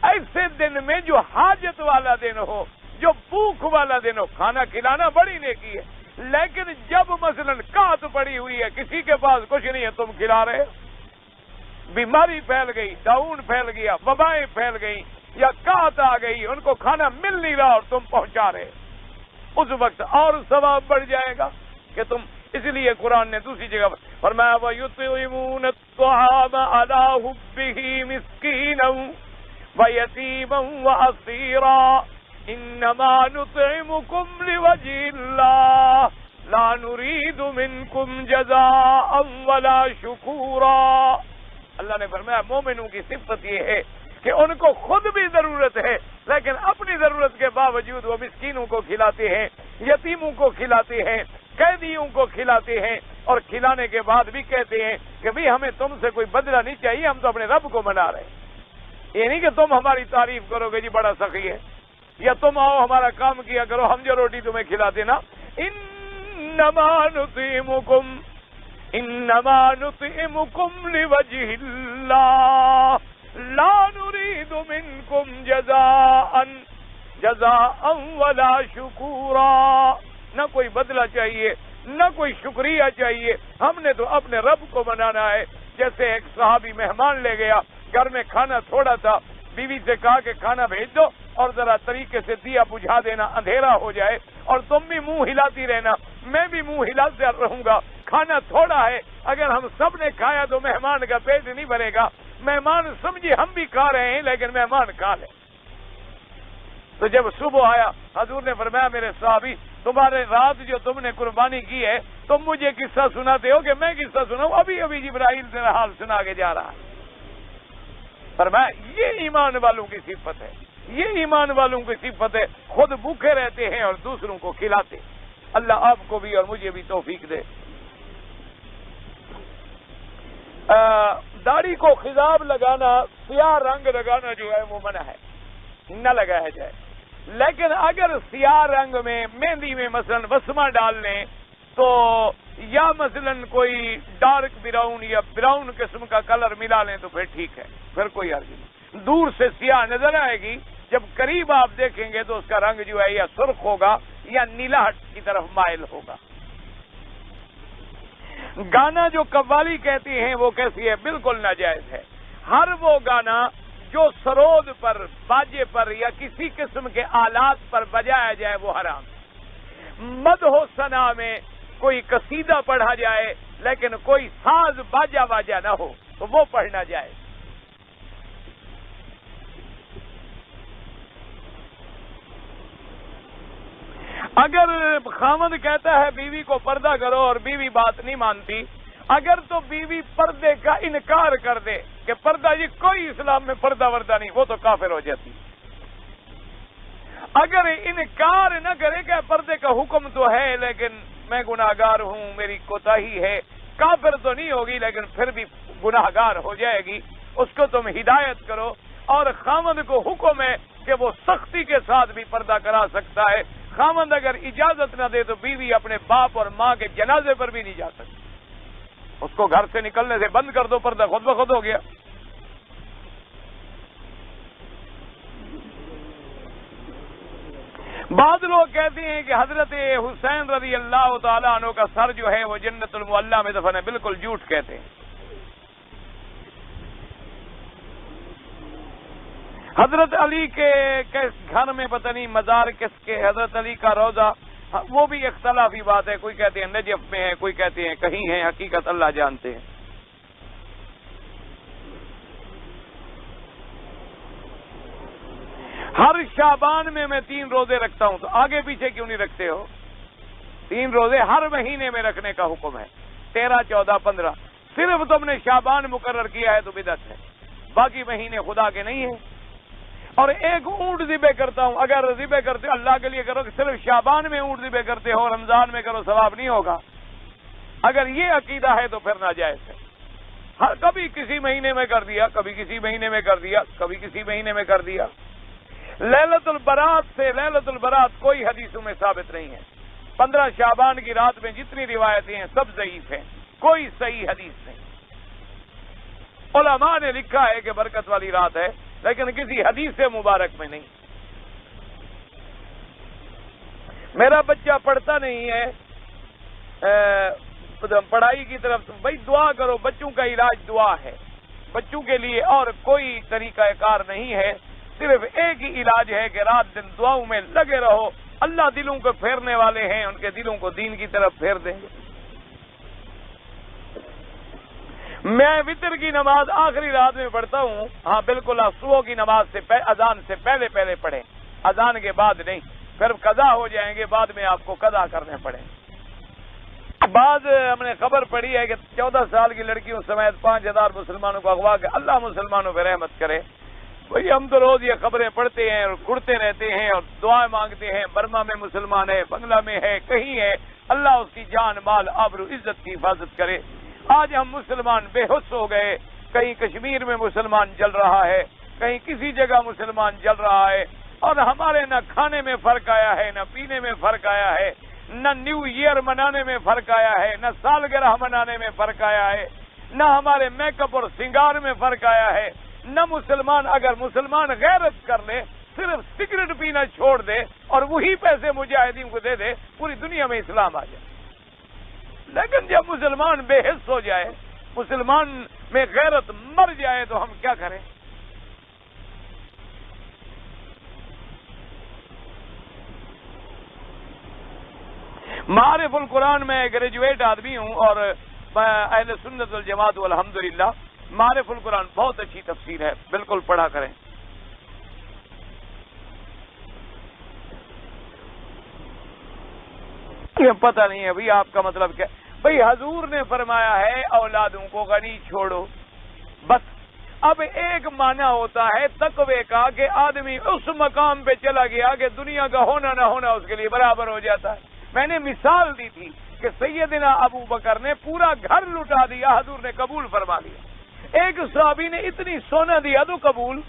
Speaker 1: ایسے دن میں جو حاجت والا دن ہو، جو بھوک والا دن ہو، کھانا کھلانا بڑی نیکی ہے. لیکن جب مثلا قحط پڑی ہوئی ہے، کسی کے پاس کچھ نہیں ہے، تم کھلا رہے، بیماری پھیل گئی، طاعون پھیل گیا، وبائیں پھیل گئی، یا قحط آ گئی، ان کو کھانا مل نہیں رہا اور تم پہنچا رہے، اس وقت اور ثواب بڑھ جائے گا کہ تم. اس لیے قرآن نے دوسری جگہ فرمایا وَيُطْعِمُونَ الطَّعَامَ عَلَىٰ حُبِّهِ مِسْكِينًا وَيَتِيمًا وَأَسِيرًا إِنَّمَا نُطْعِمُكُمْ لِوَجْهِ اللَّهِ لَا نُرِيدُ مِنكُمْ جَزَاءً وَلَا شُكُورًا. اللہ نے فرمایا مومنوں کی صفت یہ ہے کہ ان کو خود بھی ضرورت ہے، لیکن اپنی ضرورت کے باوجود وہ مسکینوں کو کھلاتے ہیں، یتیموں کو کھلاتے ہیں، قیدیوں کو کھلاتے ہیں، اور کھلانے کے بعد بھی کہتے ہیں کہ بھئی ہمیں تم سے کوئی بدلہ نہیں چاہیے، ہم تو اپنے رب کو منا رہے ہیں. یہ نہیں کہ تم ہماری تعریف کرو گے جی بڑا سخی ہے، یا تم آؤ ہمارا کام کیا کرو، ہم جو روٹی تمہیں کھلاتے نا. انما نطعمکم لوجہ اللہ لا نريد منكم جزاء ولا شکورا. نہ کوئی بدلہ چاہیے، نہ کوئی شکریہ چاہیے، ہم نے تو اپنے رب کو منانا ہے. جیسے ایک صحابی مہمان لے گیا، گھر میں کھانا تھوڑا تھا، بیوی سے کہا کہ کھانا بھیج دو اور ذرا طریقے سے دیا بجھا دینا، اندھیرا ہو جائے، اور تم بھی منہ ہلاتی رہنا، میں بھی منہ ہلاتا رہوں گا. کھانا تھوڑا ہے، اگر ہم سب نے کھایا تو مہمان کا پیٹ نہیں بھرے گا. مہمان سمجھے ہم بھی کھا رہے ہیں لیکن مہمان کھا لیں. تو جب صبح آیا، حضور نے فرمایا میرے صحابی، تمہارے رات جو تم نے قربانی کی ہے، تم مجھے قصہ سناتے ہو کہ میں قصہ سناؤں؟ ابھی جبرائیل سے حال سنا کے جا رہا ہے. فرمایا یہ ایمان والوں کی صفت ہے، یہ ایمان والوں کی صفت ہے، خود بھوکے رہتے ہیں اور دوسروں کو کھلاتے. اللہ آپ کو بھی اور مجھے بھی توفیق دے. داڑھی کو خضاب لگانا، سیاہ رنگ لگانا جو ہے وہ منع ہے، نہ لگایا جائے. لیکن اگر سیاہ رنگ میں، مہندی میں مثلا وسمہ ڈال لیں تو، یا مثلا کوئی ڈارک براؤن یا براؤن قسم کا کلر ملا لیں تو پھر ٹھیک ہے، پھر کوئی حرج نہیں. دور سے سیاہ نظر آئے گی، جب قریب آپ دیکھیں گے تو اس کا رنگ جو ہے یا سرخ ہوگا یا نیلاہٹ کی طرف مائل ہوگا۔ گانا جو قوالی کہتی ہیں وہ کیسی ہے؟ بالکل ناجائز ہے۔ ہر وہ گانا جو سرود پر، باجے پر یا کسی قسم کے آلات پر بجایا جائے وہ حرام ہے۔ مدح و ثنا میں کوئی قصیدہ پڑھا جائے لیکن کوئی ساز باجا باجا نہ ہو تو وہ پڑھنا جائے۔ اگر خاوند کہتا ہے بیوی کو پردہ کرو اور بیوی بات نہیں مانتی، اگر تو بیوی پردے کا انکار کر دے کہ پردہ یہ کوئی اسلام میں پردہ وردہ نہیں، وہ تو کافر ہو جاتی۔ اگر انکار نہ کرے کہ پردے کا حکم تو ہے لیکن میں گناہگار ہوں، میری کوتاہی ہے، کافر تو نہیں ہوگی لیکن پھر بھی گناہگار ہو جائے گی، اس کو تم ہدایت کرو۔ اور خاوند کو حکم ہے کہ وہ سختی کے ساتھ بھی پردہ کرا سکتا ہے۔ خاوند اگر اجازت نہ دے تو بیوی اپنے باپ اور ماں کے جنازے پر بھی نہیں جا سکتی۔ اس کو گھر سے نکلنے سے بند کر دو، پردہ خود بخود ہو گیا۔ بعض لوگ کہتے ہیں کہ حضرت حسین رضی اللہ تعالیٰ عنہ کا سر جو ہے وہ جنت المعلیٰ میں دفن ہے۔ بالکل جھوٹ کہتے ہیں۔ حضرت علی کے گھر میں پتہ نہیں مزار کس کے، حضرت علی کا روضہ، وہ بھی اختلافی بات ہے۔ کوئی کہتے ہیں نجف میں ہے، کوئی کہتے ہیں کہیں ہے، حقیقت اللہ جانتے ہیں۔ ہر شعبان میں 3 روزے رکھتا ہوں، تو آگے پیچھے کیوں نہیں رکھتے ہو؟ 3 روزے ہر مہینے میں رکھنے کا حکم ہے، 13، 14، 15۔ صرف تم نے شعبان مقرر کیا ہے تو بدعت ہے، باقی مہینے خدا کے نہیں ہیں۔ اور ایک اونٹ ذبح کرتا ہوں، اگر ذبح کرتے ہو اللہ کے لیے کرو، صرف شعبان میں اونٹ ذبح کرتے ہو رمضان میں کرو ثواب نہیں ہوگا۔ اگر یہ عقیدہ ہے تو پھر ناجائز ہے۔ ہر کبھی کسی مہینے میں کر دیا، کبھی کسی مہینے میں کر دیا، کبھی کسی مہینے میں کر دیا۔ لیلۃ البرات سے لیلۃ البرات کوئی حدیثوں میں ثابت نہیں ہے۔ 15 شعبان کی رات میں جتنی روایتیں ہیں سب ضعیف ہیں، کوئی صحیح حدیث نہیں۔ علماء نے لکھا ہے کہ برکت والی رات ہے لیکن کسی حدیث مبارک میں نہیں۔ میرا بچہ پڑھتا نہیں ہے، پڑھائی کی طرف بھائی دعا کرو، بچوں کا علاج دعا ہے، بچوں کے لیے اور کوئی طریقہ کار نہیں ہے، صرف ایک ہی علاج ہے کہ رات دن دعاؤں میں لگے رہو، اللہ دلوں کو پھیرنے والے ہیں، ان کے دلوں کو دین کی طرف پھیر دیں گے۔ میں وتر کی نماز آخری رات میں پڑھتا ہوں، ہاں بالکل، صبح کی نماز سے اذان سے پہلے پڑھیں، اذان کے بعد نہیں، پھر قضا ہو جائیں گے، بعد میں آپ کو قضا کرنے پڑیں۔ بعض ہم نے خبر پڑھی ہے کہ 14 سال کی لڑکیوں سمیت 5000 مسلمانوں کو اغوا کے اللہ مسلمانوں پہ رحمت کرے۔ بھئی ہم تو روز یہ خبریں پڑھتے ہیں اور گڑتے رہتے ہیں اور دعائیں مانگتے ہیں، برما میں مسلمان ہے، بنگلہ میں ہے، کہیں ہے، اللہ اس کی جان مال آبرو عزت کی حفاظت کرے۔ آج ہم مسلمان بے ہوش ہو گئے، کہیں کشمیر میں مسلمان جل رہا ہے، کہیں کسی جگہ مسلمان جل رہا ہے، اور ہمارے نہ کھانے میں فرق آیا ہے، نہ پینے میں فرق آیا ہے، نہ نیو ایئر منانے میں فرق آیا ہے، نہ سالگرہ منانے میں فرق آیا ہے، نہ ہمارے میک اپ اور سنگار میں فرق آیا ہے، نہ مسلمان اگر مسلمان غیرت کر لے، صرف سگریٹ پینا چھوڑ دے اور وہی پیسے مجاہدین کو دے دے، پوری دنیا میں اسلام آ جائے۔ لیکن جب مسلمان بے حس ہو جائے، مسلمان میں غیرت مر جائے تو ہم کیا کریں؟ معارف القرآن میں گریجویٹ آدمی ہوں اور اہل سنت والجماعت والحمدللہ، معارف القرآن بہت اچھی تفسیر ہے، بالکل پڑھا کریں۔ پتہ نہیں ہے بھائی آپ کا مطلب کیا؟ بھائی حضور نے فرمایا ہے اولادوں کو غنی چھوڑو، بس۔ اب ایک معنی ہوتا ہے تقوی کا کہ آدمی اس مقام پہ چلا گیا کہ دنیا کا ہونا نہ ہونا اس کے لیے برابر ہو جاتا ہے۔ میں نے مثال دی تھی کہ سیدنا ابو بکر نے پورا گھر لٹا دیا، حضور نے قبول فرما لیا۔ ایک صحابی نے اتنی سونا دیا تو قبول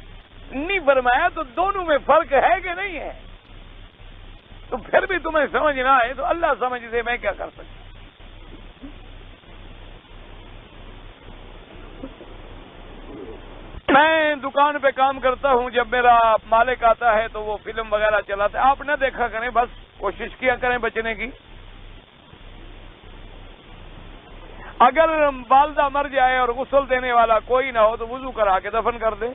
Speaker 1: نہیں فرمایا، تو دونوں میں فرق ہے کہ نہیں ہے؟ تو پھر بھی تمہیں سمجھ نہ آئے تو اللہ سمجھ دے، میں کیا کر سکتا۔ میں دکان پہ کام کرتا ہوں، جب میرا مالک آتا ہے تو وہ فلم وغیرہ چلاتا ہے، آپ نہ دیکھا کریں، بس کوشش کیا کریں بچنے کی. اگر والدہ مر جائے اور غسل دینے والا کوئی نہ ہو تو وضو کرا کے دفن کر دیں.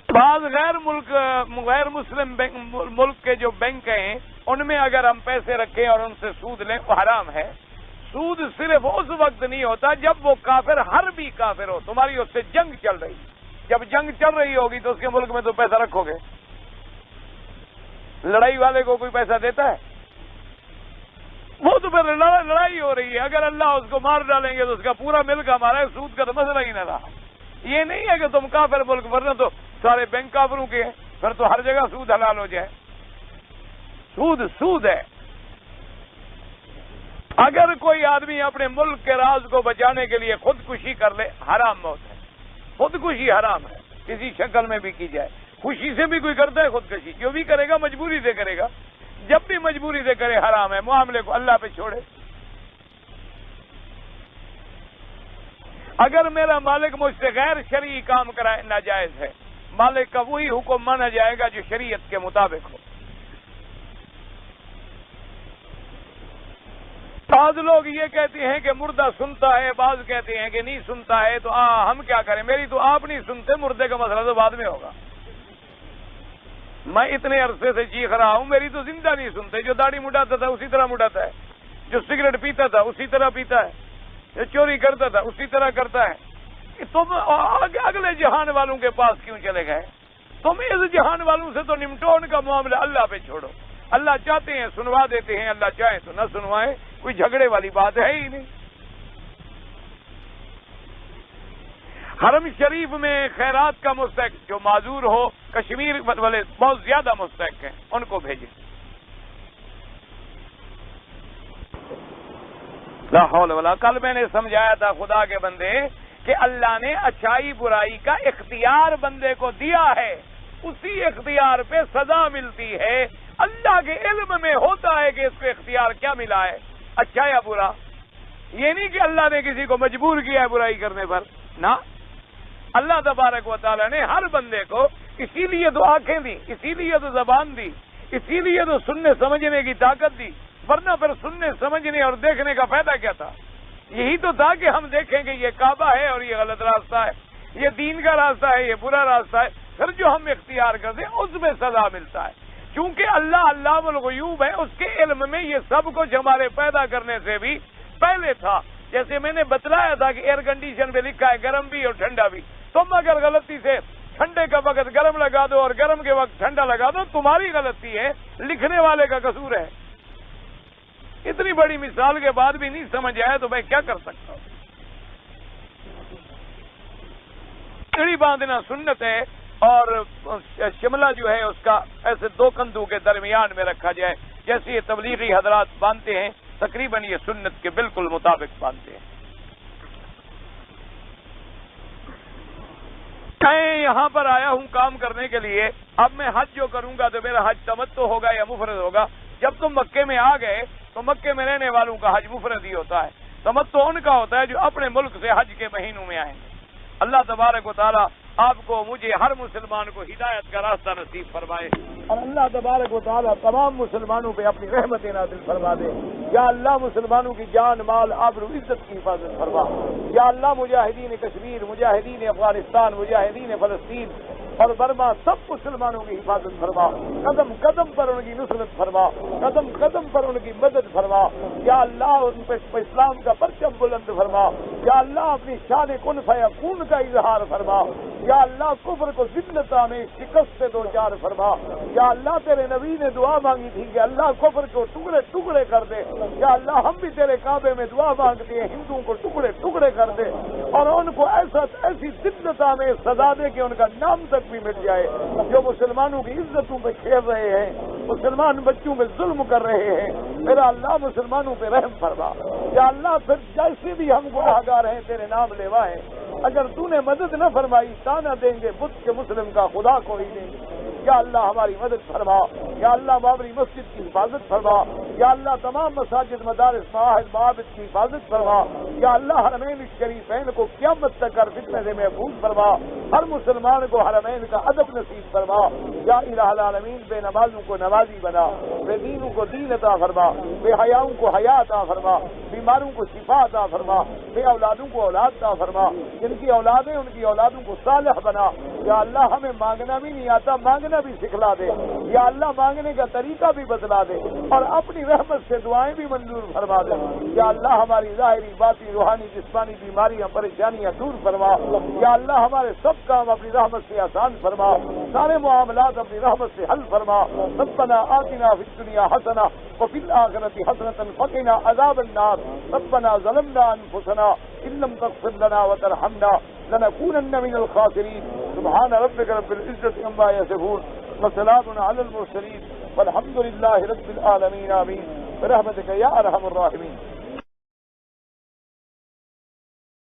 Speaker 1: بعض غیر مسلم ملک کے جو بینک ہیں ان میں اگر ہم پیسے رکھیں اور ان سے سود لیں وہ حرام ہے. سود صرف اس وقت نہیں ہوتا جب وہ کافر حربی کافر ہو, تمہاری اس سے جنگ چل رہی. جب جنگ چل رہی ہوگی تو اس کے ملک میں تو پیسہ رکھو گے. لڑائی والے کو کوئی پیسہ دیتا ہے؟ وہ تو پھر لڑائی ہو رہی ہے. اگر اللہ اس کو مار ڈالیں گے تو اس کا پورا ملک ہمارا ہے. سود کا تو مسئلہ ہی نہ رہا. یہ نہیں ہے کہ تم کافر ملک ورنہ تو سارے بینک کافروں کے ہیں, پھر تو ہر جگہ سود حلال ہو جائے. سود ہے. اگر کوئی آدمی اپنے ملک کے راز کو بچانے کے لیے خودکشی کر لے, حرام موت ہے. خودکشی حرام ہے کسی شکل میں بھی کی جائے. خوشی سے بھی کوئی کرتا ہے خودکشی, جو بھی کرے گا مجبوری سے کرے گا. جب بھی مجبوری سے کرے حرام ہے. معاملے کو اللہ پہ چھوڑے. اگر میرا مالک مجھ سے غیر شرعی کام کرائے ناجائز ہے. مالک کا وہی حکم مانا جائے گا جو شریعت کے مطابق ہو. بعض لوگ یہ کہتے ہیں کہ مردہ سنتا ہے, بعض کہتے ہیں کہ نہیں سنتا ہے. تو ہم کیا کریں؟ میری تو آپ نہیں سنتے, مردے کا مسئلہ تو بعد میں ہوگا. میں اتنے عرصے سے چیخ رہا ہوں, میری تو زندہ نہیں سنتے. جو داڑھی مڈاتا تھا اسی طرح مڈاتا ہے, جو سگریٹ پیتا تھا اسی طرح پیتا ہے, جو چوری کرتا تھا اسی طرح کرتا ہے. تم اگلے جہان والوں کے پاس کیوں چلے گئے؟ تم اس جہان والوں سے تو نمٹو, ان کا معاملہ اللہ پہ چھوڑو. اللہ چاہتے ہیں سنوا دیتے ہیں, اللہ چاہے تو نہ سنوائے. کوئی جھگڑے والی بات ہے ہی نہیں. حرم شریف میں خیرات کا مستحق جو معذور ہو, کشمیر والے بہت زیادہ مستحق ہیں, ان کو بھیجیں. لا حول ولا. کل میں نے سمجھایا تھا خدا کے بندے کہ اللہ نے اچھائی برائی کا اختیار بندے کو دیا ہے, اسی اختیار پہ سزا ملتی ہے. اللہ کے علم میں ہوتا ہے کہ اس کو اختیار کیا ملا ہے, اچھا یا برا. یہ نہیں کہ اللہ نے کسی کو مجبور کیا ہے برائی کرنے پر, نہ. اللہ تبارک و تعالیٰ نے ہر بندے کو اسی لیے تو آنکھیں دی, اسی لیے تو زبان دی, اسی لیے تو سننے سمجھنے کی طاقت دی. ورنہ پھر سننے سمجھنے اور دیکھنے کا فائدہ کیا تھا؟ یہی تو تھا کہ ہم دیکھیں کہ یہ کعبہ ہے اور یہ غلط راستہ ہے, یہ دین کا راستہ ہے, یہ برا راستہ ہے. پھر جو ہم اختیار کرتے ہیں اس میں سزا ملتا ہے. چونکہ اللہ علام الغیوب ہے, اس کے علم میں یہ سب کچھ ہمارے پیدا کرنے سے بھی پہلے تھا. جیسے میں نے بتلایا تھا کہ ایئر کنڈیشن پہ لکھا ہے گرم بھی اور ٹھنڈا بھی. تم اگر غلطی سے ٹھنڈے کا وقت گرم لگا دو اور گرم کے وقت ٹھنڈا لگا دو, تمہاری غلطی ہے, لکھنے والے کا قصور ہے. اتنی بڑی مثال کے بعد بھی نہیں سمجھ آیا تو میں کیا کر سکتا ہوں؟ کڑی باندھنا سنت ہے, اور شملہ جو ہے اس کا ایسے دو کندھوں کے درمیان میں رکھا جائے, جیسے یہ تبلیغی حضرات باندھتے ہیں. تقریباً یہ سنت کے بالکل مطابق باندھتے ہیں. میں یہاں پر آیا ہوں کام کرنے کے لیے. اب میں حج جو کروں گا تو میرا حج تمتع ہوگا یا مفرد ہوگا؟ جب تم مکے میں آ گئے تو مکے میں رہنے والوں کا حج مفرد ہی ہوتا ہے. تمتع ان کا ہوتا ہے جو اپنے ملک سے حج کے مہینوں میں آئیں گے. اللہ تبارک و تعالی آپ کو, مجھے, ہر مسلمان کو ہدایت کا راستہ نصیب فرمائے, اور اللہ تبارک و تعالی تمام مسلمانوں پہ اپنی رحمت نازل فرما دے. یا اللہ مسلمانوں کی جان, مال, آبرو, عزت کی حفاظت فرما. یا اللہ مجاہدین کشمیر, مجاہدین افغانستان, مجاہدین فلسطین اور برما, سب مسلمانوں کی حفاظت فرما. قدم قدم پر ان کی نصرت فرما, قدم قدم پر ان کی مدد فرما. یا اللہ ان پہ اسلام کا پرچم بلند فرما. یا اللہ اپنی شان کن فیکون کا اظہار فرما. یا اللہ کفر کو ذلت میں شکست سے دو چار فرما. یا اللہ تیرے نبی نے دعا مانگی تھی کہ اللہ کفر کو ٹکڑے ٹکڑے کر دے. یا اللہ ہم بھی تیرے کعبے میں دعا مانگتے ہیں ہندوؤں کو ٹکڑے ٹکڑے کر دے, اور ان کو ایسی ذلت میں سزا دے کہ ان کا نام تک بھی مٹ جائے. جو مسلمانوں کی عزتوں پہ کھیل رہے ہیں, مسلمان بچوں پہ ظلم کر رہے ہیں, میرا اللہ مسلمانوں پہ رحم فرما. یا اللہ پھر جیسے بھی ہم گناہگار ہیں تیرے نام لیوا ہے, اگر تو نے مدد نہ فرمائی تانا دیں گے بدھ کے مسلم کا خدا کو ہی دیں گے. یا اللہ ہماری مدد فرما. یا اللہ بابری مسجد کی حفاظت فرما. یا اللہ تمام مساجد مدارس معاہد معابد کی حفاظت فرما، یا اللہ حرمین الشریفین کو قیامت تک ہر فتنے سے محفوظ فرما، ہر مسلمان کو حرمین کا ادب نصیب فرما، یا الہ العالمین بے نمازوں کو نمازی بنا، بے دینوں کو دین عطا فرما، بے حیاؤں کو حیا عطا فرما، بیماروں کو شفا عطا فرما، بے اولادوں کو اولاد عطا فرما، جن کی اولادیں ان کی اولادوں کو صالح بنا، یا اللہ ہمیں مانگنا بھی نہیں آتا مانگنا بھی سکھلا دے، یا اللہ مانگنے کا طریقہ بھی بتلا دے، اور اپنی رحمت سے دعائیں بھی منظور فرما دے، یا اللہ ہماری ظاہری باطنی روحانی جسمانی بیماریاں پریشانیاں دور فرما، یا اللہ ہمارے سب کام اپنی رحمت سے آسان فرما، سارے معاملات اپنی رحمت سے حل فرما، ربنا آتنا فی الدنیا حسنہ وفی الآخرۃ حسنۃ وقنا عذاب النار، ربنا ظلمنا انفسنا ان لم تغفر لنا وترحمنا لنكونن من الخاسرین، سبحان ربک رب العزۃ عما یصفون وسلام علی المرسلین والحمد للہ رب العالمین، آمین برحمتک یا ارحم الراحمین۔